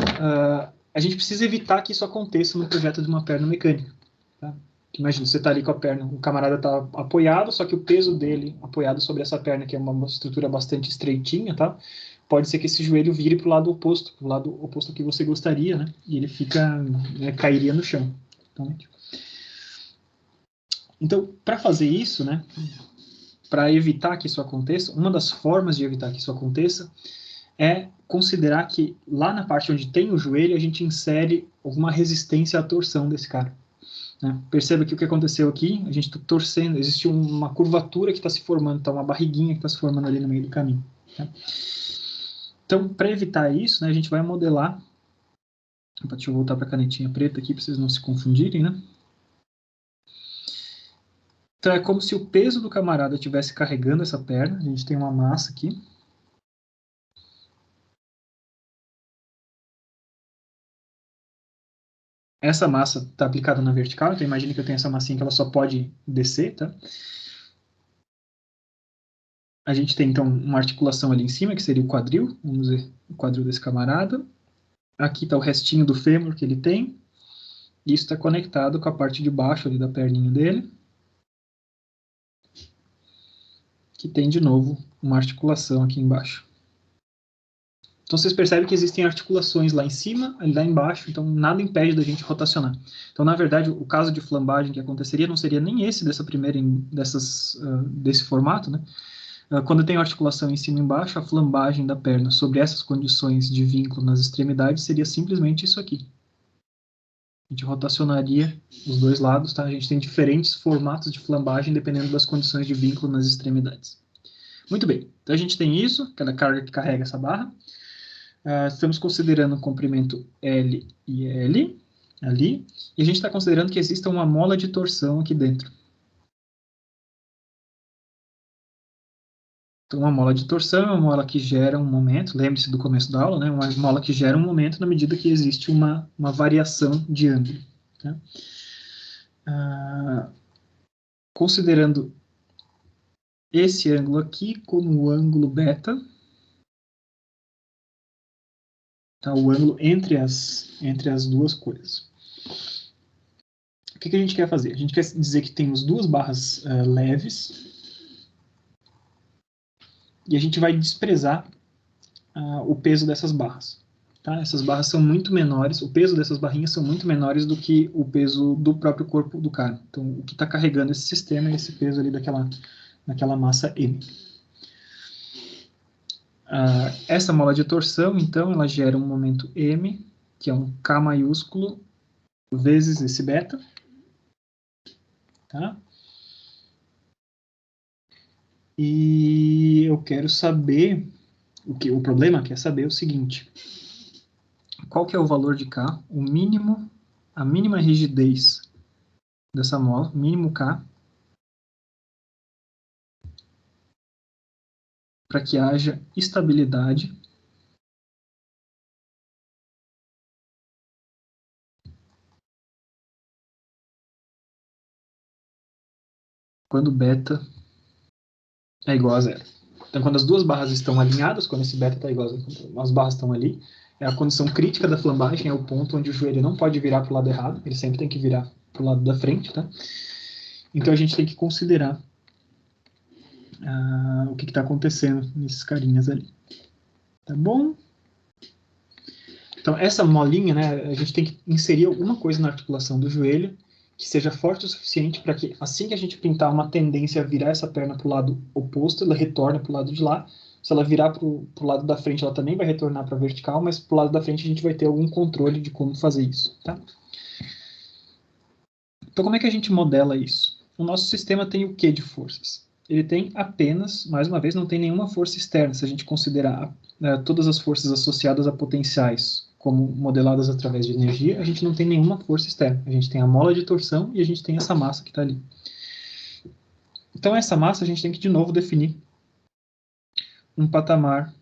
a gente precisa evitar que isso aconteça no projeto de uma perna mecânica. Tá? Imagina, você está ali com a perna, o camarada está apoiado, só que o peso dele, apoiado sobre essa perna, que é uma estrutura bastante estreitinha, tá? Pode ser que esse joelho vire para o lado oposto que você gostaria, né? E ele cairia no chão. Então, para fazer isso, né? Para evitar que isso aconteça, uma das formas de evitar que isso aconteça é considerar que lá na parte onde tem o joelho, a gente insere alguma resistência à torção desse cara. Né? Perceba que o que aconteceu aqui, a gente está torcendo, existe uma curvatura que está se formando, tá, uma barriguinha que está se formando ali no meio do caminho. Tá? Então, para evitar isso, né, a gente vai modelar. Deixa eu voltar para a canetinha preta aqui, para vocês não se confundirem, né? Então, é como se o peso do camarada estivesse carregando essa perna. A gente tem uma massa aqui. Essa massa está aplicada na vertical, então imagine que eu tenho essa massinha que ela só pode descer, tá? A gente tem, então, uma articulação ali em cima, que seria o quadril. Vamos ver o quadril desse camarada. Aqui está o restinho do fêmur que ele tem. Isso está conectado com a parte de baixo ali da perninha dele. Que tem, de novo, uma articulação aqui embaixo. Então, vocês percebem que existem articulações lá em cima e lá embaixo, então nada impede da gente rotacionar. Então, na verdade, o caso de flambagem que aconteceria não seria nem esse desse formato, né? Quando eu tenho articulação em cima e embaixo, a flambagem da perna sobre essas condições de vínculo nas extremidades seria simplesmente isso aqui. A gente rotacionaria os dois lados, tá? A gente tem diferentes formatos de flambagem dependendo das condições de vínculo nas extremidades. Muito bem, então a gente tem isso, aquela carga que carrega essa barra. Estamos considerando o comprimento L e L, ali, e a gente está considerando que exista uma mola de torção aqui dentro. Então, uma mola de torção é uma mola que gera um momento, lembre-se do começo da aula, né? Uma mola que gera um momento na medida que existe uma variação de ângulo. Tá? Considerando esse ângulo aqui como o ângulo beta, tá? O ângulo entre as duas coisas. O que a gente quer fazer? A gente quer dizer que temos duas barras leves e a gente vai desprezar o peso dessas barras. Tá? Essas barras são muito menores, o peso dessas barrinhas são muito menores do que o peso do próprio corpo do cara. Então, o que está carregando esse sistema é esse peso ali daquela massa M. Essa mola de torção, então, ela gera um momento M, que é um K maiúsculo, vezes esse beta. Tá? E eu quero saber, o problema quer saber o seguinte: qual que é o valor de K, o mínimo, a mínima rigidez dessa mola, mínimo K, para que haja estabilidade quando beta é igual a zero. Então, quando as duas barras estão alinhadas, quando esse beta está igual a zero, as barras estão ali, é a condição crítica da flambagem, é o ponto onde o joelho não pode virar para o lado errado, ele sempre tem que virar para o lado da frente, tá? Então, a gente tem que considerar o que está acontecendo nesses carinhas ali. Tá bom? Então, essa molinha, né, a gente tem que inserir alguma coisa na articulação do joelho que seja forte o suficiente para que, assim que a gente pintar uma tendência a virar essa perna para o lado oposto, ela retorna para o lado de lá. Se ela virar para o lado da frente, ela também vai retornar para a vertical, mas para o lado da frente a gente vai ter algum controle de como fazer isso. Tá? Então, como é que a gente modela isso? O nosso sistema tem o que de forças? Ele tem apenas, mais uma vez, não tem nenhuma força externa, se a gente considerar todas as forças associadas a potenciais como modeladas através de energia, a gente não tem nenhuma força externa. A gente tem a mola de torção e a gente tem essa massa que está ali. Então, essa massa a gente tem que, de novo, definir um patamar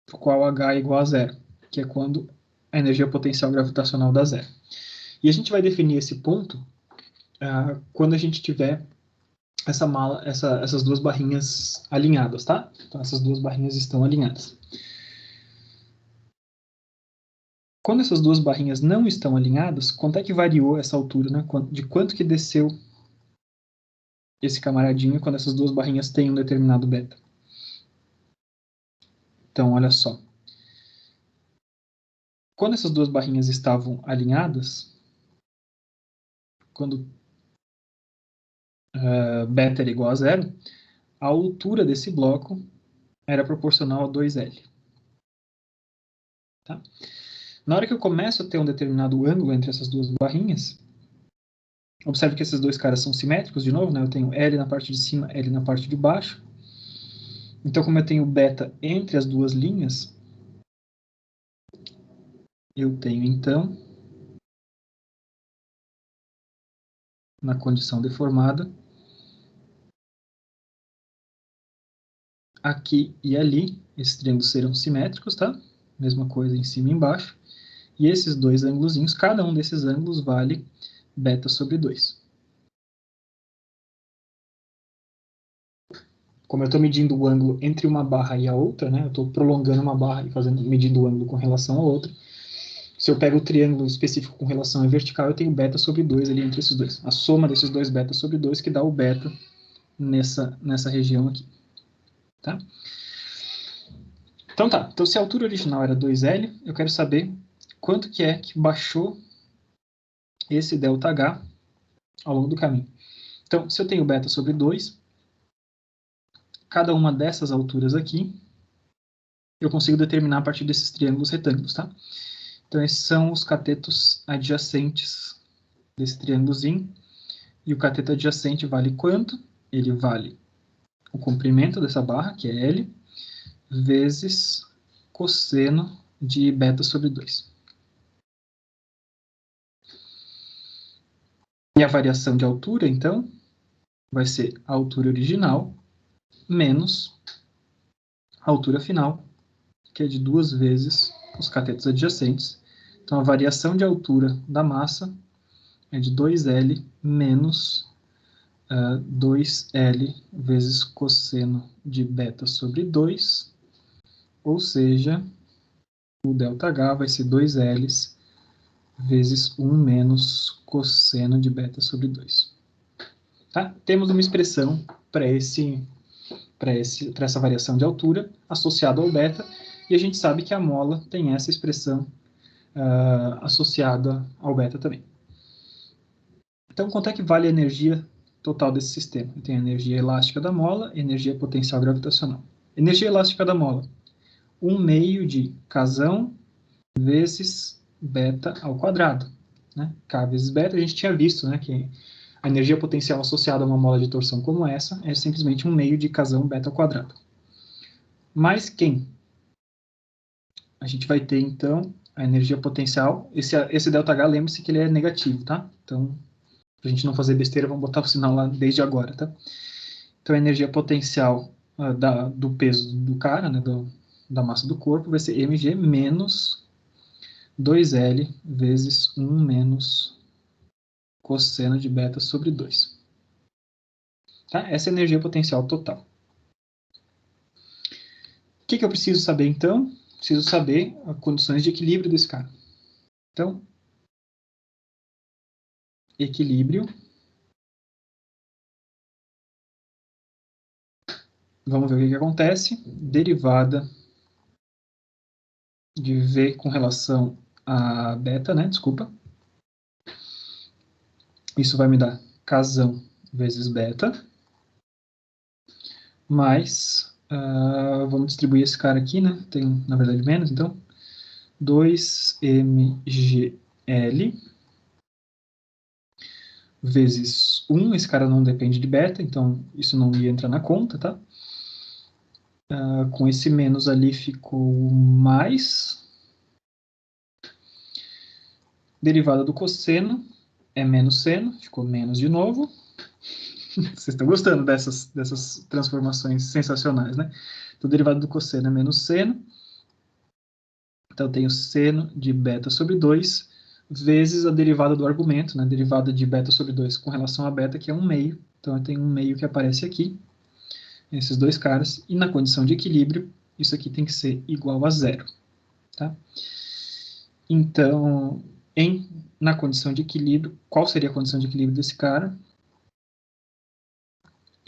para o qual H é igual a zero, que é quando a energia potencial gravitacional dá zero. E a gente vai definir esse ponto quando a gente tiver essas duas barrinhas alinhadas, tá? Então, essas duas barrinhas estão alinhadas. Quando essas duas barrinhas não estão alinhadas, quanto é que variou essa altura, né? De quanto que desceu esse camaradinho quando essas duas barrinhas têm um determinado beta? Então, olha só. Quando essas duas barrinhas estavam alinhadas, quando beta era igual a zero, a altura desse bloco era proporcional a 2L. Tá? Na hora que eu começo a ter um determinado ângulo entre essas duas barrinhas, observe que esses dois caras são simétricos, de novo, né? Eu tenho L na parte de cima, L na parte de baixo. Então, como eu tenho beta entre as duas linhas, eu tenho, então, na condição deformada, aqui e ali, esses triângulos serão simétricos, tá? Mesma coisa em cima e embaixo. E esses dois ângulozinhos, cada um desses ângulos vale beta sobre 2. Como eu estou medindo o ângulo entre uma barra e a outra, né? Eu estou prolongando uma barra e medindo o ângulo com relação à outra. Se eu pego o triângulo específico com relação à vertical, eu tenho beta sobre 2 ali entre esses dois. A soma desses dois beta sobre 2 que dá o beta nessa região aqui. Tá? Então tá. Então se a altura original era 2L, eu quero saber quanto que é que baixou esse ΔH ao longo do caminho. Então, se eu tenho beta sobre 2, cada uma dessas alturas aqui, eu consigo determinar a partir desses triângulos retângulos, tá? Então, esses são os catetos adjacentes desse triângulozinho. E o cateto adjacente vale quanto? Ele vale o comprimento dessa barra, que é L, vezes cosseno de beta sobre 2. E a variação de altura, então, vai ser a altura original menos a altura final, que é de 2 vezes os catetos adjacentes. Então, a variação de altura da massa é de 2L menos 2L vezes cosseno de beta sobre 2, ou seja, o ΔH vai ser 2L vezes 1 menos cosseno de beta sobre 2. Tá? Temos uma expressão para essa variação de altura associada ao beta, e a gente sabe que a mola tem essa expressão associada ao beta também. Então, quanto é que vale a energia total desse sistema? Tem a energia elástica da mola e energia potencial gravitacional. Energia elástica da mola, 1/2 de Kzão vezes beta ao quadrado. Né? K vezes beta, a gente tinha visto, né, que a energia potencial associada a uma mola de torção como essa é simplesmente 1/2 de Kzão beta ao quadrado. Mais quem? A gente vai ter, então, a energia potencial. Esse ΔH, lembre-se que ele é negativo, tá? Então, para a gente não fazer besteira, vamos botar o sinal lá desde agora, tá? Então, a energia potencial do peso do cara, né, da massa do corpo, vai ser mg menos 2L vezes 1 menos cosseno de beta sobre 2. Tá? Essa é a energia potencial total. O que eu preciso saber, então? Preciso saber as condições de equilíbrio desse cara. Então, equilíbrio. Vamos ver o que acontece. Derivada de V com relação a beta, né? Desculpa. Isso vai me dar Kzão vezes beta. Mais, vamos distribuir esse cara aqui, né? Tem, na verdade, menos, então. 2mgl vezes 1. Esse cara não depende de beta, então isso não ia entrar na conta, tá? Com esse menos ali ficou mais. Derivada do cosseno é menos seno, ficou menos de novo. Vocês estão gostando dessas transformações sensacionais, né? Então, derivada do cosseno é menos seno. Então, eu tenho seno de beta sobre 2 vezes a derivada do argumento, né? Derivada de beta sobre 2 com relação a beta, que é 1/2. Então, eu tenho 1/2 que aparece aqui, esses dois caras. E na condição de equilíbrio, isso aqui tem que ser igual a 0. Tá? Então, na condição de equilíbrio, qual seria a condição de equilíbrio desse cara?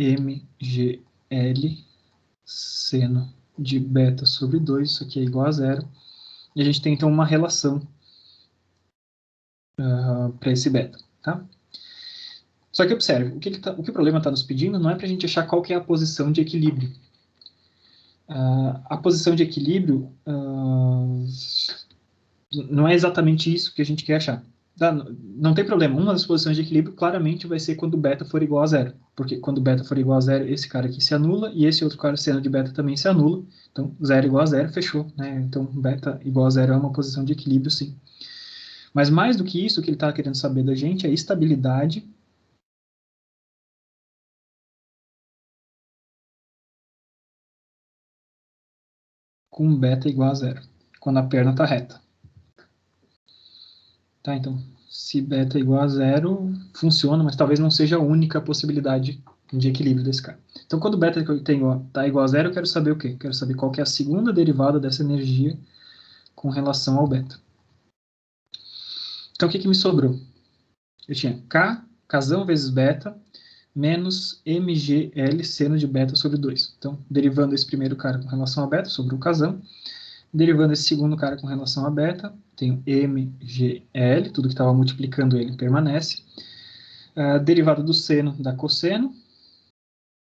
mgl seno de beta sobre 2, isso aqui é igual a 0. E a gente tem, então, uma relação para esse beta. Tá? Só que observe, o que o problema está nos pedindo não é para a gente achar qual que é a posição de equilíbrio. A posição de equilíbrio não é exatamente isso que a gente quer achar. Tá? Não tem problema. Uma das posições de equilíbrio claramente vai ser quando beta for igual a 0. Porque quando beta for igual a 0, esse cara aqui se anula e esse outro cara, seno de beta, também se anula. Então, 0 igual a 0, fechou. Né? Então, beta igual a 0 é uma posição de equilíbrio, sim. Mas mais do que isso, o que ele está querendo saber da gente é a estabilidade com beta igual a 0, quando a perna está reta. Tá, então, se beta é igual a 0, funciona, mas talvez não seja a única possibilidade de equilíbrio desse cara. Então, quando beta que eu tenho está igual a 0, eu quero saber o quê? Quero saber qual que é a segunda derivada dessa energia com relação ao beta. Então, o que me sobrou? Eu tinha Kzão vezes beta, menos mgl seno de beta sobre 2. Então, derivando esse primeiro cara com relação a beta, sobrou o Kzão. Derivando esse segundo cara com relação a beta, tenho mgl, tudo que estava multiplicando ele permanece. Derivada do seno dá cosseno.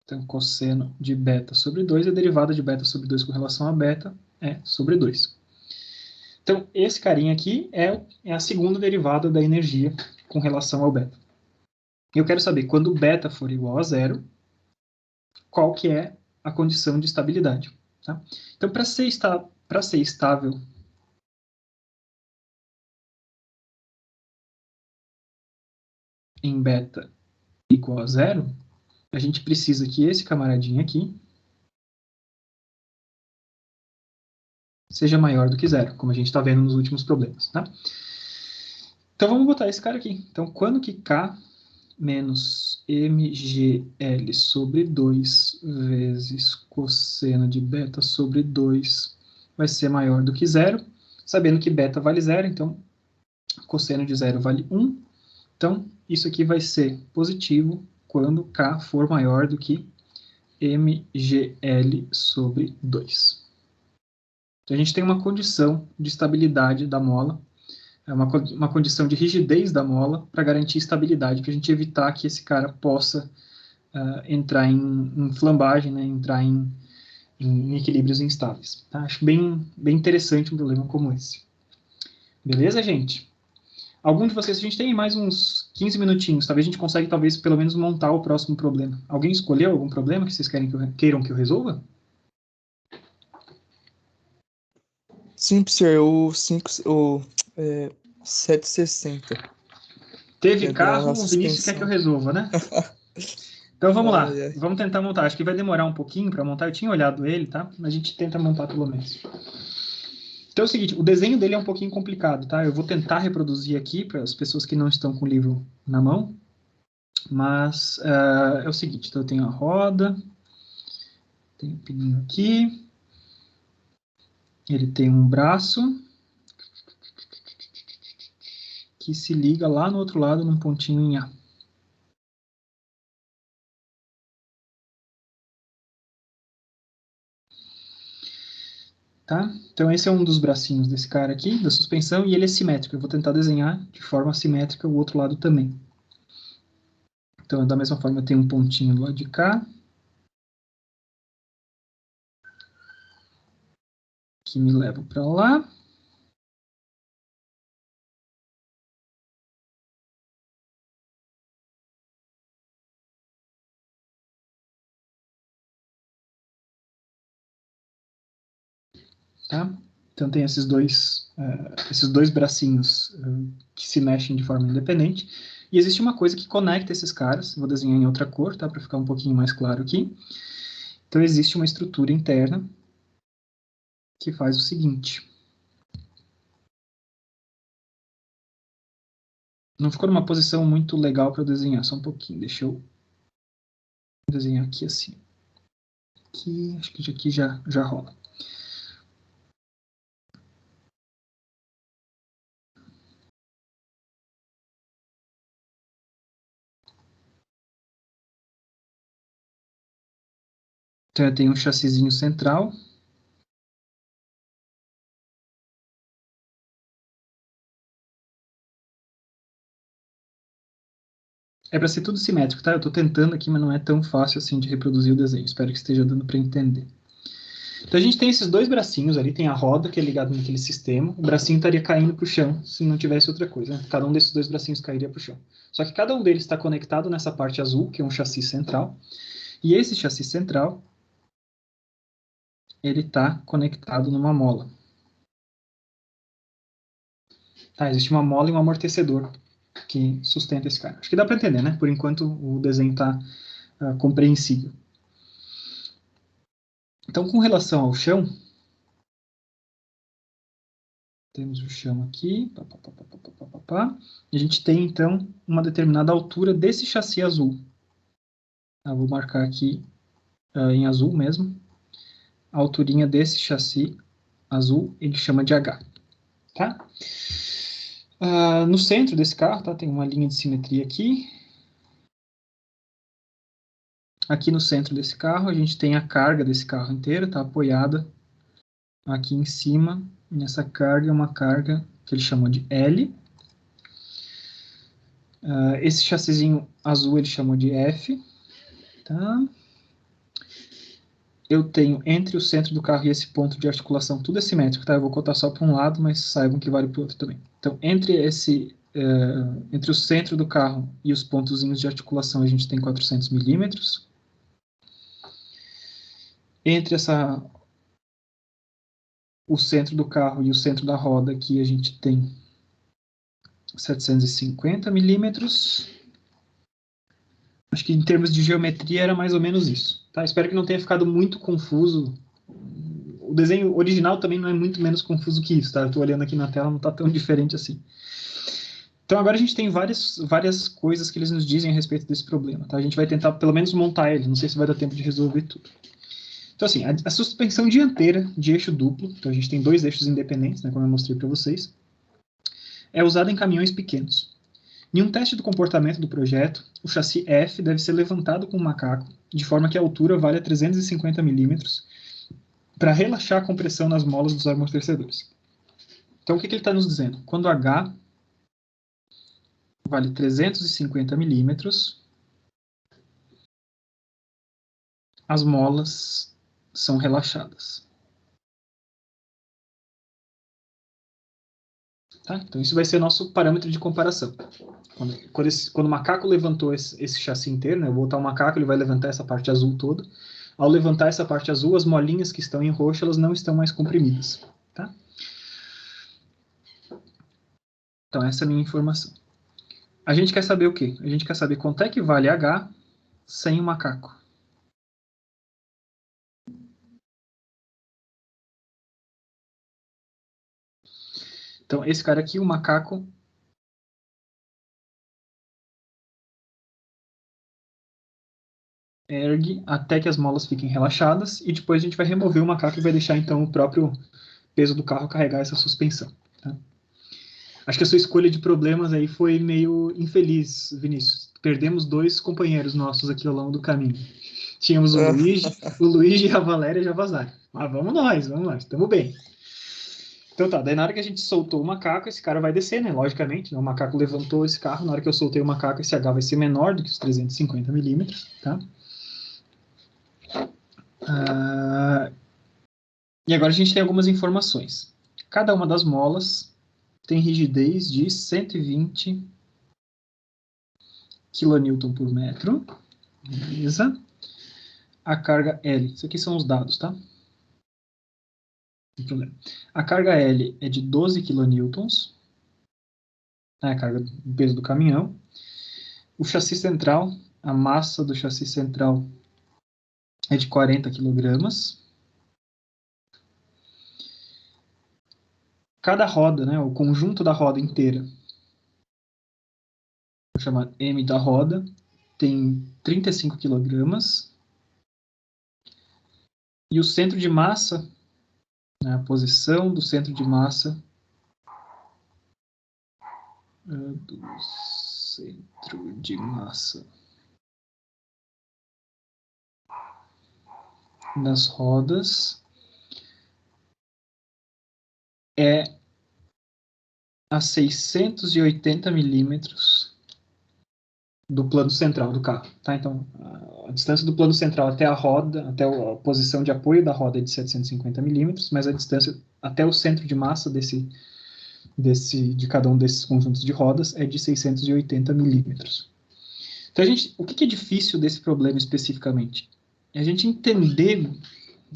Então, cosseno de beta sobre 2, a derivada de beta sobre 2 com relação a beta é sobre 2. Então, esse carinha aqui é a segunda derivada da energia com relação ao beta. Eu quero saber, quando o beta for igual a zero, qual que é a condição de estabilidade. Tá? Então, para ser estável em beta igual a zero, a gente precisa que esse camaradinho aqui seja maior do que zero, como a gente está vendo nos últimos problemas. Tá? Então, vamos botar esse cara aqui. Então, quando que K menos mgl sobre 2 vezes cosseno de beta sobre 2 vai ser maior do que zero, sabendo que beta vale zero, então cosseno de zero vale 1. Então, isso aqui vai ser positivo quando K for maior do que mgl sobre 2. Então, a gente tem uma condição de estabilidade da mola, é uma condição de rigidez da mola para garantir estabilidade, para a gente evitar que esse cara possa entrar em flambagem, né, entrar em equilíbrios instáveis. Tá? Acho bem interessante um problema como esse. Beleza, gente? Algum de vocês, a gente tem mais uns 15 minutinhos, talvez a gente consiga, talvez, pelo menos montar o próximo problema. Alguém escolheu algum problema que vocês queiram que eu resolva? Sim, professor, o 760. Teve carro, o Vinícius quer que eu resolva, né? Então vamos lá, vamos tentar montar. Acho que vai demorar um pouquinho para montar, eu tinha olhado ele, tá? Mas a gente tenta montar pelo menos. Então é o seguinte, o desenho dele é um pouquinho complicado, tá? Eu vou tentar reproduzir aqui para as pessoas que não estão com o livro na mão, mas é o seguinte, então eu tenho a roda, tem o pininho aqui, ele tem um braço que se liga lá no outro lado num pontinho em A. Tá? Então esse é um dos bracinhos desse cara aqui, da suspensão, e ele é simétrico. Eu vou tentar desenhar de forma simétrica o outro lado também. Então, da mesma forma, eu tenho um pontinho do lado de cá, que me leva para lá. Tá? Então tem esses dois bracinhos que se mexem de forma independente. E existe uma coisa que conecta esses caras, vou desenhar em outra cor, tá? Para ficar um pouquinho mais claro aqui. Então existe uma estrutura interna que faz o seguinte. Não ficou numa posição muito legal para eu desenhar, só um pouquinho. Deixa eu desenhar aqui assim. Aqui, acho que aqui já rola. Então eu tenho um chassizinho central. É para ser tudo simétrico, tá? Eu estou tentando aqui, mas não é tão fácil assim de reproduzir o desenho. Espero que esteja dando para entender. Então a gente tem esses dois bracinhos ali, tem a roda que é ligada naquele sistema, o bracinho estaria caindo para o chão se não tivesse outra coisa, né? Cada um desses dois bracinhos cairia para o chão. Só que cada um deles está conectado nessa parte azul, que é um chassi central, e esse chassi central, ele está conectado numa mola. Tá, existe uma mola e um amortecedor que sustenta esse cara. Acho que dá para entender, né? Por enquanto o desenho está compreensível. Então, com relação ao chão, temos o chão aqui, e a gente tem, então, uma determinada altura desse chassi azul. Eu vou marcar aqui em azul mesmo. A alturinha desse chassi azul, ele chama de H. Tá? No centro desse carro, tá, tem uma linha de simetria aqui. Aqui no centro desse carro, a gente tem a carga desse carro inteiro, tá apoiada aqui em cima. E essa carga é uma carga que ele chamou de L. Esse chassizinho azul ele chamou de F. Tá? eu tenho entre o centro do carro e esse ponto de articulação tudo é simétrico, tá? Eu vou contar só para um lado, mas saibam que vale para o outro também. Então, entre o centro do carro e os pontozinhos de articulação, a gente tem 400 milímetros. Entre o centro do carro e o centro da roda aqui, a gente tem 750 milímetros. Acho que em termos de geometria era mais ou menos isso. Tá? Espero que não tenha ficado muito confuso. O desenho original também não é muito menos confuso que isso, tá? Eu estou olhando aqui na tela, não está tão diferente assim. Então agora a gente tem várias coisas que eles nos dizem a respeito desse problema. Tá? A gente vai tentar pelo menos montar ele, não sei se vai dar tempo de resolver tudo. Então assim, a suspensão dianteira de eixo duplo, então a gente tem 2 eixos independentes, né, como eu mostrei para vocês, é usada em caminhões pequenos. Em um teste do comportamento do projeto, o chassi F deve ser levantado com um macaco, de forma que a altura valha 350 milímetros, para relaxar a compressão nas molas dos amortecedores. Então, o que ele está nos dizendo? Quando H vale 350 milímetros, as molas são relaxadas. Tá? Então, isso vai ser nosso parâmetro de comparação. Quando o macaco levantou esse chassi inteiro, né, eu vou botar o macaco, ele vai levantar essa parte azul toda. Ao levantar essa parte azul, as molinhas que estão em roxo, elas não estão mais comprimidas. Tá? Então, essa é a minha informação. A gente quer saber o quê? A gente quer saber quanto é que vale H sem o macaco. Então, esse cara aqui, o macaco, ergue até que as molas fiquem relaxadas e depois a gente vai remover o macaco e vai deixar, então, o próprio peso do carro carregar essa suspensão. Tá? Acho que a sua escolha de problemas aí foi meio infeliz, Vinícius. Perdemos 2 companheiros nossos aqui ao longo do caminho. Tínhamos o Luigi e a Valéria já vazaram. Mas vamos nós, estamos bem. Então tá, daí na hora que a gente soltou o macaco, esse cara vai descer, né? Logicamente, né? O macaco levantou esse carro, na hora que eu soltei o macaco, esse H vai ser menor do que os 350 milímetros, tá? E agora a gente tem algumas informações. Cada uma das molas tem rigidez de 120 kN por metro. Beleza. A carga L, isso aqui são os dados, tá? Não tem problema. A carga L é de 12 kN, é a carga do peso do caminhão. O chassi central, a massa do chassi central é de 40 kg. Cada roda, né, o conjunto da roda inteira, vou chamar M da roda, tem 35 kg. E o centro de massa, né, a posição do centro de massa das rodas é a 680 milímetros do plano central do carro. Tá? Então, a distância do plano central até a roda, até a posição de apoio da roda é de 750 milímetros, mas a distância até o centro de massa de cada um desses conjuntos de rodas é de 680 milímetros. Então, o que é difícil desse problema especificamente? É a gente entender,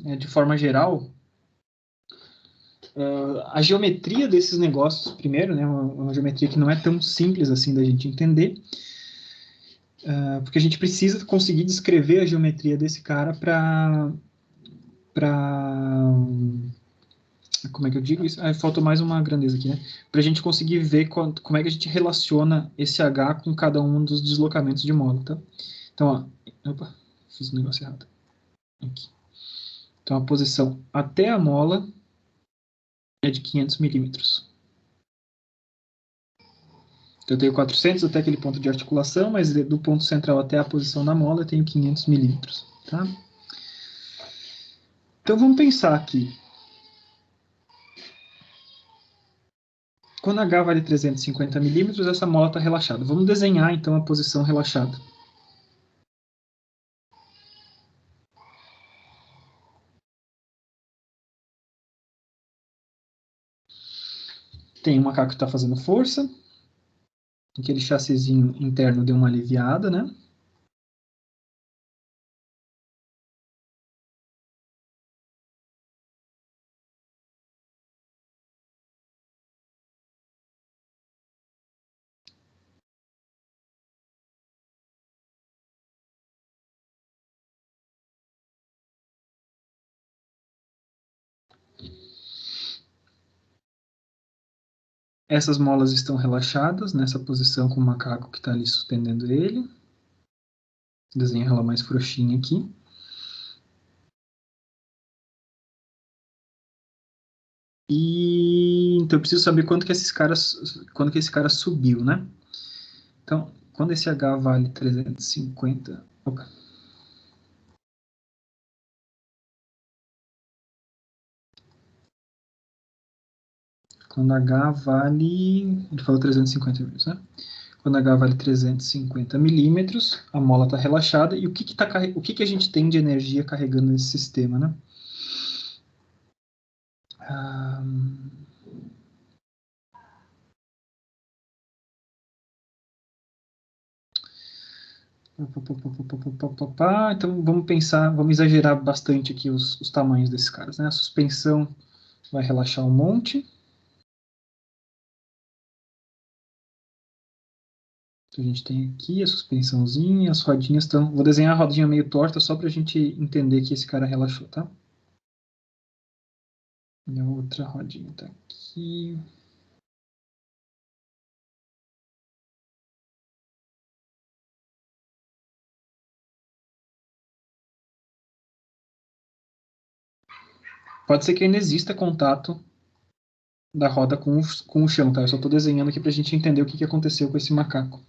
né, de forma geral, a geometria desses negócios, primeiro, né, uma geometria que não é tão simples assim da gente entender, porque a gente precisa conseguir descrever a geometria desse cara para como é que eu digo isso? Faltou mais uma grandeza aqui, né? Para a gente conseguir ver como é que a gente relaciona esse H com cada um dos deslocamentos de mola, tá? Então, ó, opa, fiz um negócio errado. Aqui. Então, a posição até a mola é de 500 milímetros. Então, eu tenho 400 até aquele ponto de articulação, mas do ponto central até a posição da mola eu tenho 500 milímetros, tá? Então, vamos pensar aqui. Quando H vale 350 milímetros, essa mola está relaxada. Vamos desenhar, então, a posição relaxada. tem um macaco que está fazendo força, aquele chassizinho interno deu uma aliviada, né? Essas molas estão relaxadas nessa posição com o macaco que está ali suspendendo ele. Desenho ela mais frouxinha aqui. E então eu preciso saber quando que esse cara subiu, né? Então, quando esse H vale 350, opa. Quando H vale, ele falou 350 milímetros, né? Quando H vale 350 milímetros, a mola está relaxada. E o que a gente tem de energia carregando nesse sistema, né? Então vamos pensar, vamos exagerar bastante aqui os tamanhos desses caras, né? A suspensão vai relaxar um monte. Então, a gente tem aqui a suspensãozinha, as rodinhas estão... Vou desenhar a rodinha meio torta só para a gente entender que esse cara relaxou, tá? E a outra rodinha tá aqui. Pode ser que ainda exista contato da roda com o chão, tá? Eu só estou desenhando aqui para a gente entender o que aconteceu com esse macaco.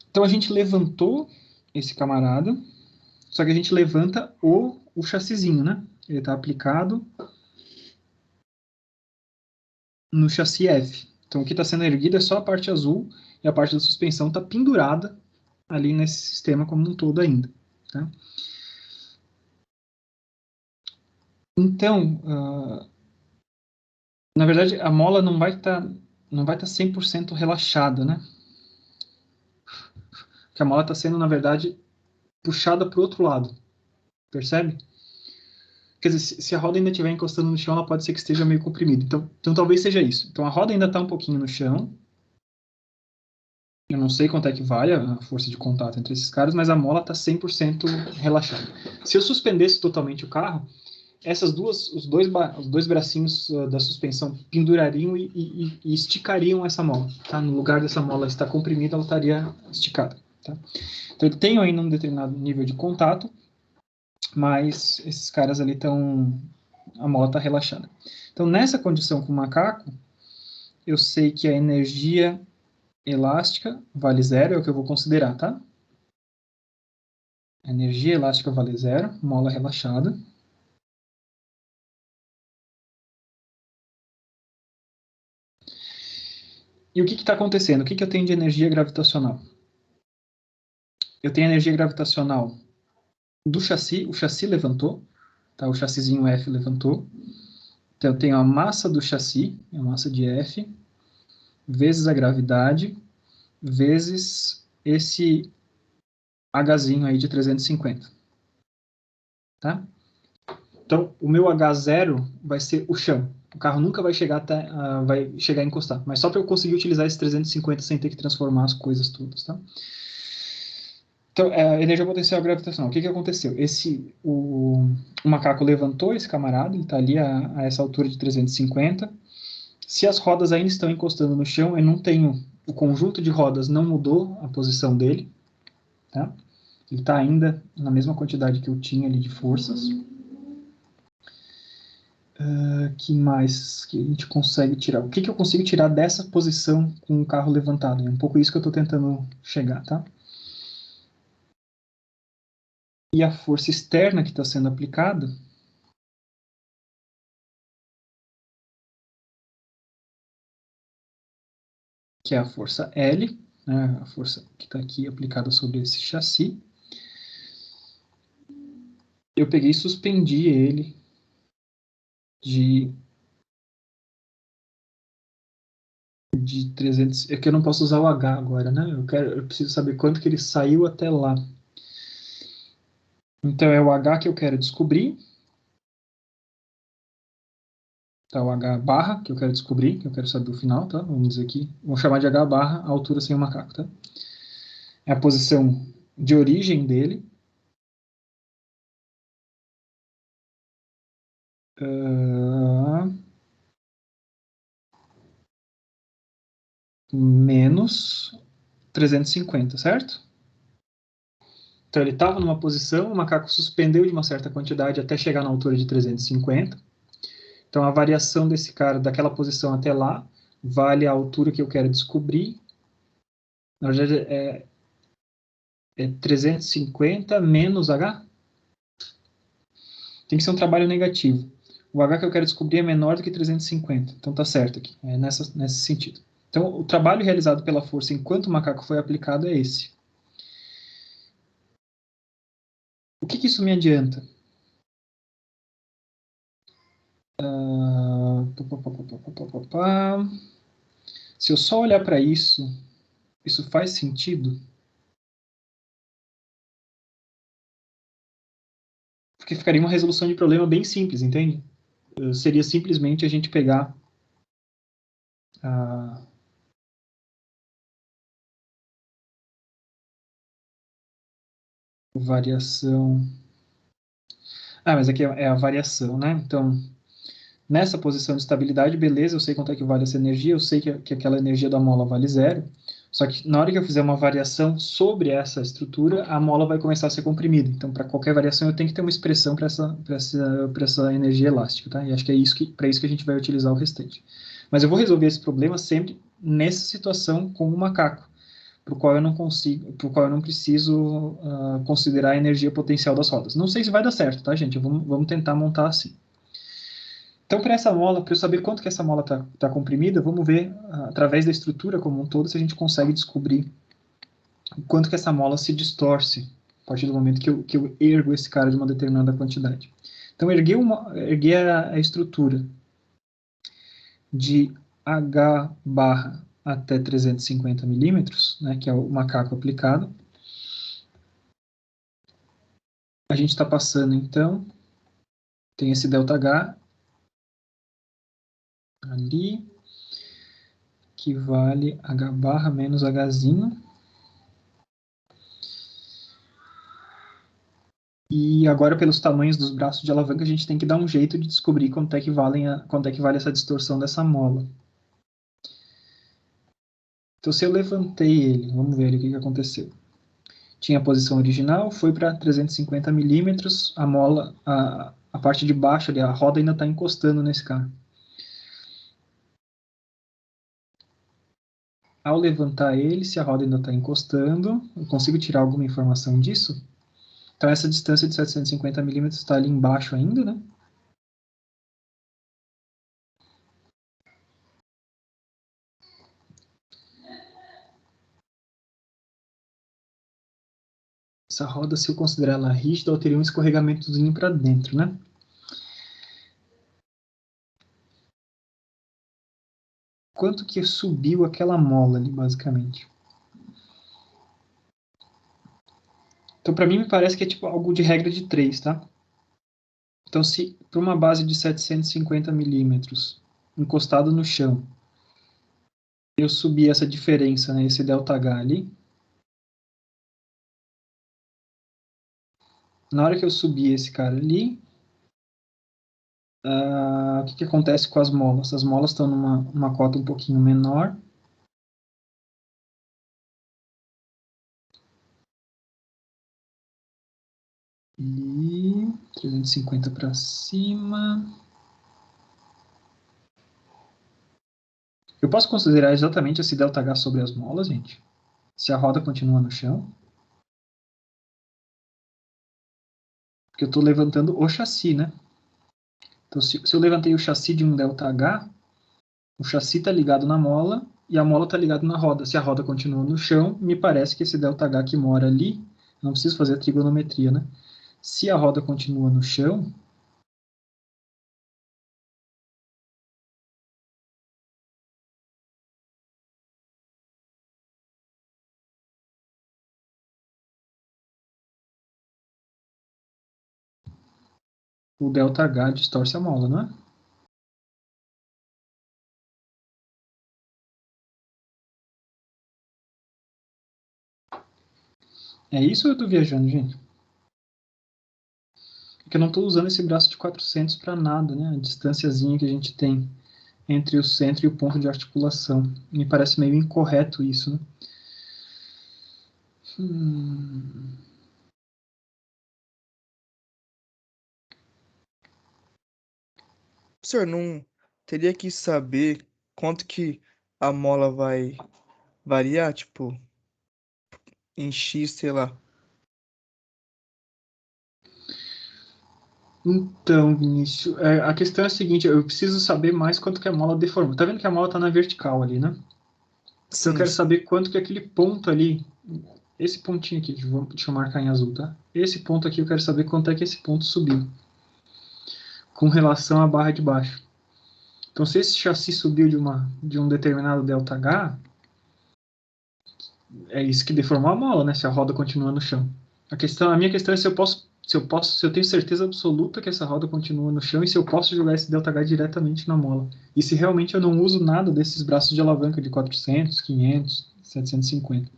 Então a gente levantou esse camarada, só que a gente levanta o chassizinho, né? Ele está aplicado no chassi F. Então o que está sendo erguido é só a parte azul e a parte da suspensão está pendurada ali nesse sistema como um todo ainda, tá? Então, na verdade, a mola não vai estar 100% relaxada, né? Porque a mola está sendo, na verdade, puxada para o outro lado, percebe? Quer dizer, se a roda ainda estiver encostando no chão, ela pode ser que esteja meio comprimida. Então talvez seja isso. Então a roda ainda está um pouquinho no chão. Eu não sei quanto é que vale a força de contato entre esses caras, mas a mola está 100% relaxada. Se eu suspendesse totalmente o carro, os dois bracinhos da suspensão pendurariam e esticariam essa mola. Tá? No lugar dessa mola estar comprimida, ela estaria esticada. Tá? Então eu tenho ainda um determinado nível de contato, mas esses caras ali estão... A mola está relaxada. Então, nessa condição com o macaco, eu sei que a energia elástica vale zero, é o que eu vou considerar, tá? A energia elástica vale zero, mola relaxada. E o que está acontecendo? O que eu tenho de energia gravitacional? Eu tenho energia gravitacional do chassi, o chassi levantou, tá? O chassizinho F levantou. Então, eu tenho a massa do chassi, a massa de F, vezes a gravidade, vezes esse Hzinho aí de 350. Tá? Então, o meu H0 vai ser o chão. O carro nunca vai chegar a encostar. Mas só para eu conseguir utilizar esse 350 sem ter que transformar as coisas todas, tá? Então, energia potencial gravitacional. O que aconteceu? O macaco levantou esse camarada, ele está ali a essa altura de 350. Se as rodas ainda estão encostando no chão, eu não tenho... O conjunto de rodas não mudou a posição dele, tá? Ele está ainda na mesma quantidade que eu tinha ali de forças. Que mais que a gente consegue tirar? O que eu consigo tirar dessa posição com o carro levantado? É um pouco isso que eu estou tentando chegar, tá? E a força externa que está sendo aplicada, que é a força L, né? A força que está aqui aplicada sobre esse chassi. Eu peguei e suspendi ele de de 300... É que eu não posso usar o H agora, né? Eu preciso saber quanto que ele saiu até lá. Então, é o H que eu quero descobrir. Tá, o H barra, que eu quero descobrir, que eu quero saber o final, tá? Vamos dizer aqui. Vamos chamar de H barra a altura sem o macaco, tá? É a posição de origem dele. Menos 350, certo? Então ele estava numa posição, o macaco suspendeu de uma certa quantidade até chegar na altura de 350. Então a variação desse cara daquela posição até lá vale a altura que eu quero descobrir. Na verdade é 350 menos H. Tem que ser um trabalho negativo. O H que eu quero descobrir é menor do que 350. Então tá certo aqui, nesse sentido. Então o trabalho realizado pela força enquanto o macaco foi aplicado é esse. O que isso me adianta? Se eu só olhar para isso, isso faz sentido? Porque ficaria uma resolução de problema bem simples, entende? Seria simplesmente a gente pegar a variação... mas aqui é a variação, né? Então, nessa posição de estabilidade, beleza, eu sei quanto é que vale essa energia, eu sei que aquela energia da mola vale zero, só que na hora que eu fizer uma variação sobre essa estrutura, a mola vai começar a ser comprimida. Então, para qualquer variação, eu tenho que ter uma expressão para essa energia elástica, tá? E acho que é para isso que a gente vai utilizar o restante. Mas eu vou resolver esse problema sempre nessa situação com o macaco, para o qual eu não consigo, para o qual eu não preciso considerar a energia potencial das rodas. Não sei se vai dar certo, tá, gente? Vamos tentar montar assim. Então, para essa mola, para eu saber quanto que essa mola tá comprimida, vamos ver, através da estrutura como um todo, se a gente consegue descobrir o quanto que essa mola se distorce a partir do momento que eu ergo esse cara de uma determinada quantidade. Então, erguer a estrutura de H barra até 350 milímetros, né, que é o macaco aplicado. A gente está passando, então, tem esse ΔH ali, que vale H barra menos Hzinho. E agora, pelos tamanhos dos braços de alavanca, a gente tem que dar um jeito de descobrir quanto é que vale essa distorção dessa mola. Então, se eu levantei ele, vamos ver ali o que aconteceu. Tinha a posição original, foi para 350 milímetros, a mola, a parte de baixo ali, a roda ainda está encostando nesse cara. Ao levantar ele, se a roda ainda está encostando, eu consigo tirar alguma informação disso? Então, essa distância de 750 milímetros está ali embaixo ainda, né? Essa roda, se eu considerar ela rígida, eu teria um escorregamentozinho para dentro, né? Quanto que subiu aquela mola ali, basicamente? Então, para mim, me parece que é tipo algo de regra de 3, tá? Então, se para uma base de 750 milímetros, encostado no chão, eu subir essa diferença, né, esse ΔH ali, na hora que eu subir esse cara ali, o que acontece com as molas? As molas estão numa cota um pouquinho menor. E 350 para cima. Eu posso considerar exatamente esse ΔH sobre as molas, gente? Se a roda continua no chão? Porque eu estou levantando o chassi, né? Então, se eu levantei o chassi de um ΔH, o chassi está ligado na mola e a mola está ligada na roda. Se a roda continua no chão, me parece que esse ΔH que mora ali, não preciso fazer a trigonometria, né? Se a roda continua no chão, o ΔH distorce a mola, não é? É isso ou eu tô viajando, gente? Porque eu não estou usando esse braço de 400 para nada, né? A distânciazinha que a gente tem entre o centro e o ponto de articulação. Me parece meio incorreto isso, né? Hum. Professor, não teria que saber quanto que a mola vai variar, tipo, em X, sei lá. Então, Vinícius, a questão é a seguinte, eu preciso saber mais quanto que a mola deformou. Tá vendo que a mola tá na vertical ali, né? Então eu Sim, quero sim. saber quanto que aquele ponto ali, esse pontinho aqui, deixa eu marcar em azul, tá? Esse ponto aqui eu quero saber quanto é que esse ponto subiu com relação à barra de baixo. Então se esse chassi subiu de um determinado ΔH, é isso que deformou a mola, né? Se a roda continua no chão. A minha questão é se eu tenho certeza absoluta que essa roda continua no chão e se eu posso jogar esse ΔH diretamente na mola. E se realmente eu não uso nada desses braços de alavanca de 400, 500, 750.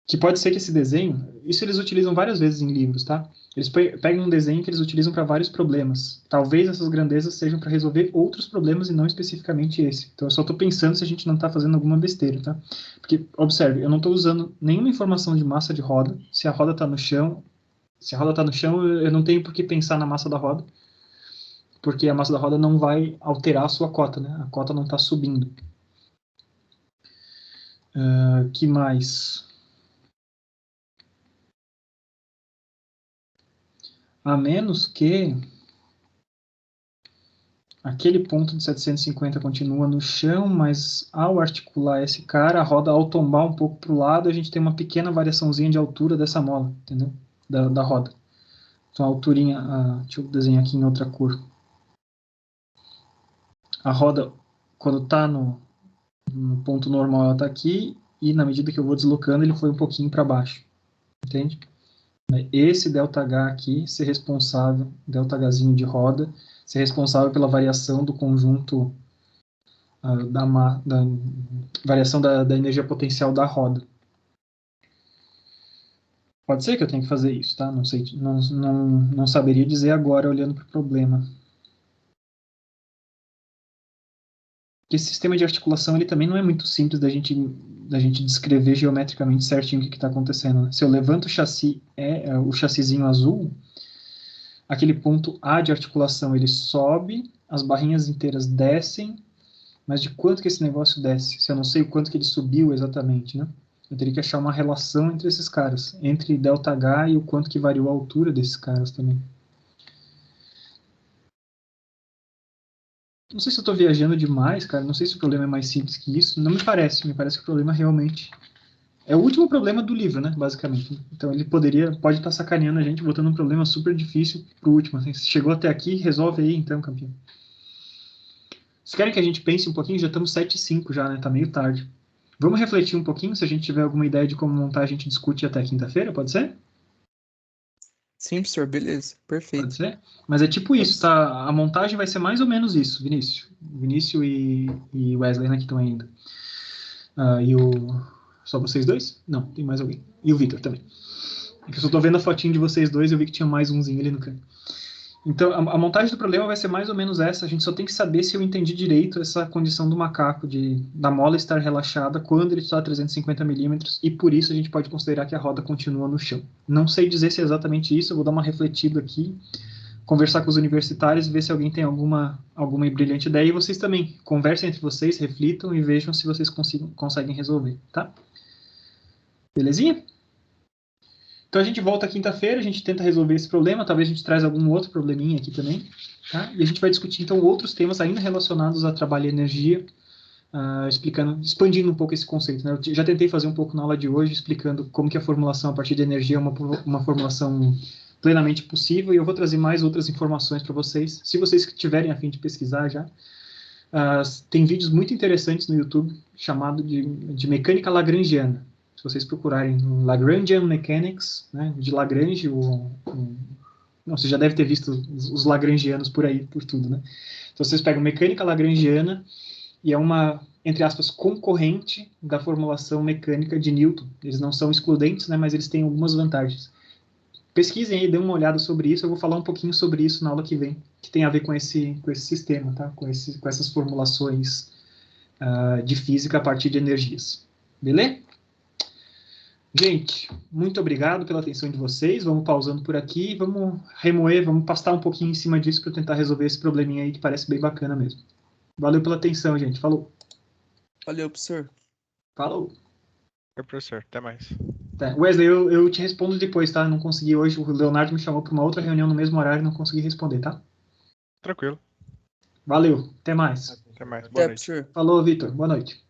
Que pode ser que esse desenho, isso eles utilizam várias vezes em livros, tá? Eles pegam um desenho que eles utilizam para vários problemas. Talvez essas grandezas sejam para resolver outros problemas e não especificamente esse. Então eu só estou pensando se a gente não está fazendo alguma besteira, tá? Porque, observe, eu não estou usando nenhuma informação de massa de roda. Se a roda está no chão, se a roda está no chão, eu não tenho por que pensar na massa da roda, porque a massa da roda não vai alterar a sua cota, né? A cota não está subindo. Que mais? A menos que aquele ponto de 750 continua no chão, mas ao articular esse cara, a roda, ao tombar um pouco para o lado, a gente tem uma pequena variaçãozinha de altura dessa mola, entendeu? Da roda. Então a alturinha, deixa eu desenhar aqui em outra cor. A roda, quando está no ponto normal, ela está aqui, e na medida que eu vou deslocando, ele foi um pouquinho para baixo, entende? Esse ΔH aqui ser responsável, ΔHzinho de roda, ser responsável pela variação do conjunto da variação da energia potencial da roda. Pode ser que eu tenha que fazer isso, tá? Não sei, não saberia dizer agora olhando para o problema. Porque esse sistema de articulação ele também não é muito simples da gente descrever geometricamente certinho o que está acontecendo, né? Se eu levanto o chassi, o chassizinho azul, aquele ponto A de articulação ele sobe, as barrinhas inteiras descem, mas de quanto que esse negócio desce? Se eu não sei o quanto que ele subiu exatamente, né? Eu teria que achar uma relação entre esses caras, entre ΔH e o quanto que variou a altura desses caras também. Não sei se eu estou viajando demais, cara. Não sei se o problema é mais simples que isso. Não me parece. Me parece que o problema realmente é o último problema do livro, né? Basicamente. Então ele pode estar sacaneando a gente, botando um problema super difícil pro último. Assim, se chegou até aqui, resolve aí então, campeão. Vocês querem que a gente pense um pouquinho? Já estamos 7h05 já, né? Tá meio tarde. Vamos refletir um pouquinho, se a gente tiver alguma ideia de como montar, a gente discute até quinta-feira, pode ser? Sim, professor, beleza. Pode Perfeito. ser? Mas é tipo Pode isso, ser. tá? A montagem vai ser mais ou menos isso, Vinícius. Vinícius e Wesley, né, que estão ainda. E o... Só vocês dois? Não, tem mais alguém. E o Victor também. É que eu só tô vendo a fotinho de vocês dois e eu vi que tinha mais umzinho ali no canto. Então, a montagem do problema vai ser mais ou menos essa. A gente só tem que saber se eu entendi direito essa condição do macaco, da mola estar relaxada quando ele está a 350 milímetros, e por isso a gente pode considerar que a roda continua no chão. Não sei dizer se é exatamente isso, eu vou dar uma refletida aqui, conversar com os universitários e ver se alguém tem alguma brilhante ideia. E vocês também, conversem entre vocês, reflitam e vejam se vocês conseguem resolver, tá? Belezinha? Então a gente volta quinta-feira, a gente tenta resolver esse problema, talvez a gente traz algum outro probleminha aqui também, tá? E a gente vai discutir então outros temas ainda relacionados a trabalho e energia, expandindo um pouco esse conceito, né? Eu já tentei fazer um pouco na aula de hoje, explicando como que a formulação a partir de energia é uma formulação plenamente possível, e eu vou trazer mais outras informações para vocês, se vocês tiverem a fim de pesquisar já. Tem vídeos muito interessantes no YouTube chamado de mecânica lagrangiana. Se vocês procurarem Lagrangian Mechanics, né, de Lagrange, não, você já deve ter visto os lagrangianos por aí, por tudo, né? Então vocês pegam mecânica lagrangiana e é uma, entre aspas, concorrente da formulação mecânica de Newton. Eles não são excludentes, né, mas eles têm algumas vantagens. Pesquisem aí, dêem uma olhada sobre isso. Eu vou falar um pouquinho sobre isso na aula que vem, que tem a ver com esse sistema, tá? Com essas formulações de física a partir de energias. Beleza? Gente, muito obrigado pela atenção de vocês. Vamos pausando por aqui, vamos remoer, vamos pastar um pouquinho em cima disso para tentar resolver esse probleminha aí que parece bem bacana mesmo. Valeu pela atenção, gente. Falou. Valeu, professor. Falou. Professor, até mais. Tá. Wesley, eu te respondo depois, tá? Não consegui hoje. O Leonardo me chamou para uma outra reunião no mesmo horário e não consegui responder, tá? Tranquilo. Valeu. Até mais. Até mais. Até, Boa noite. professor. Falou, Vitor. Boa noite.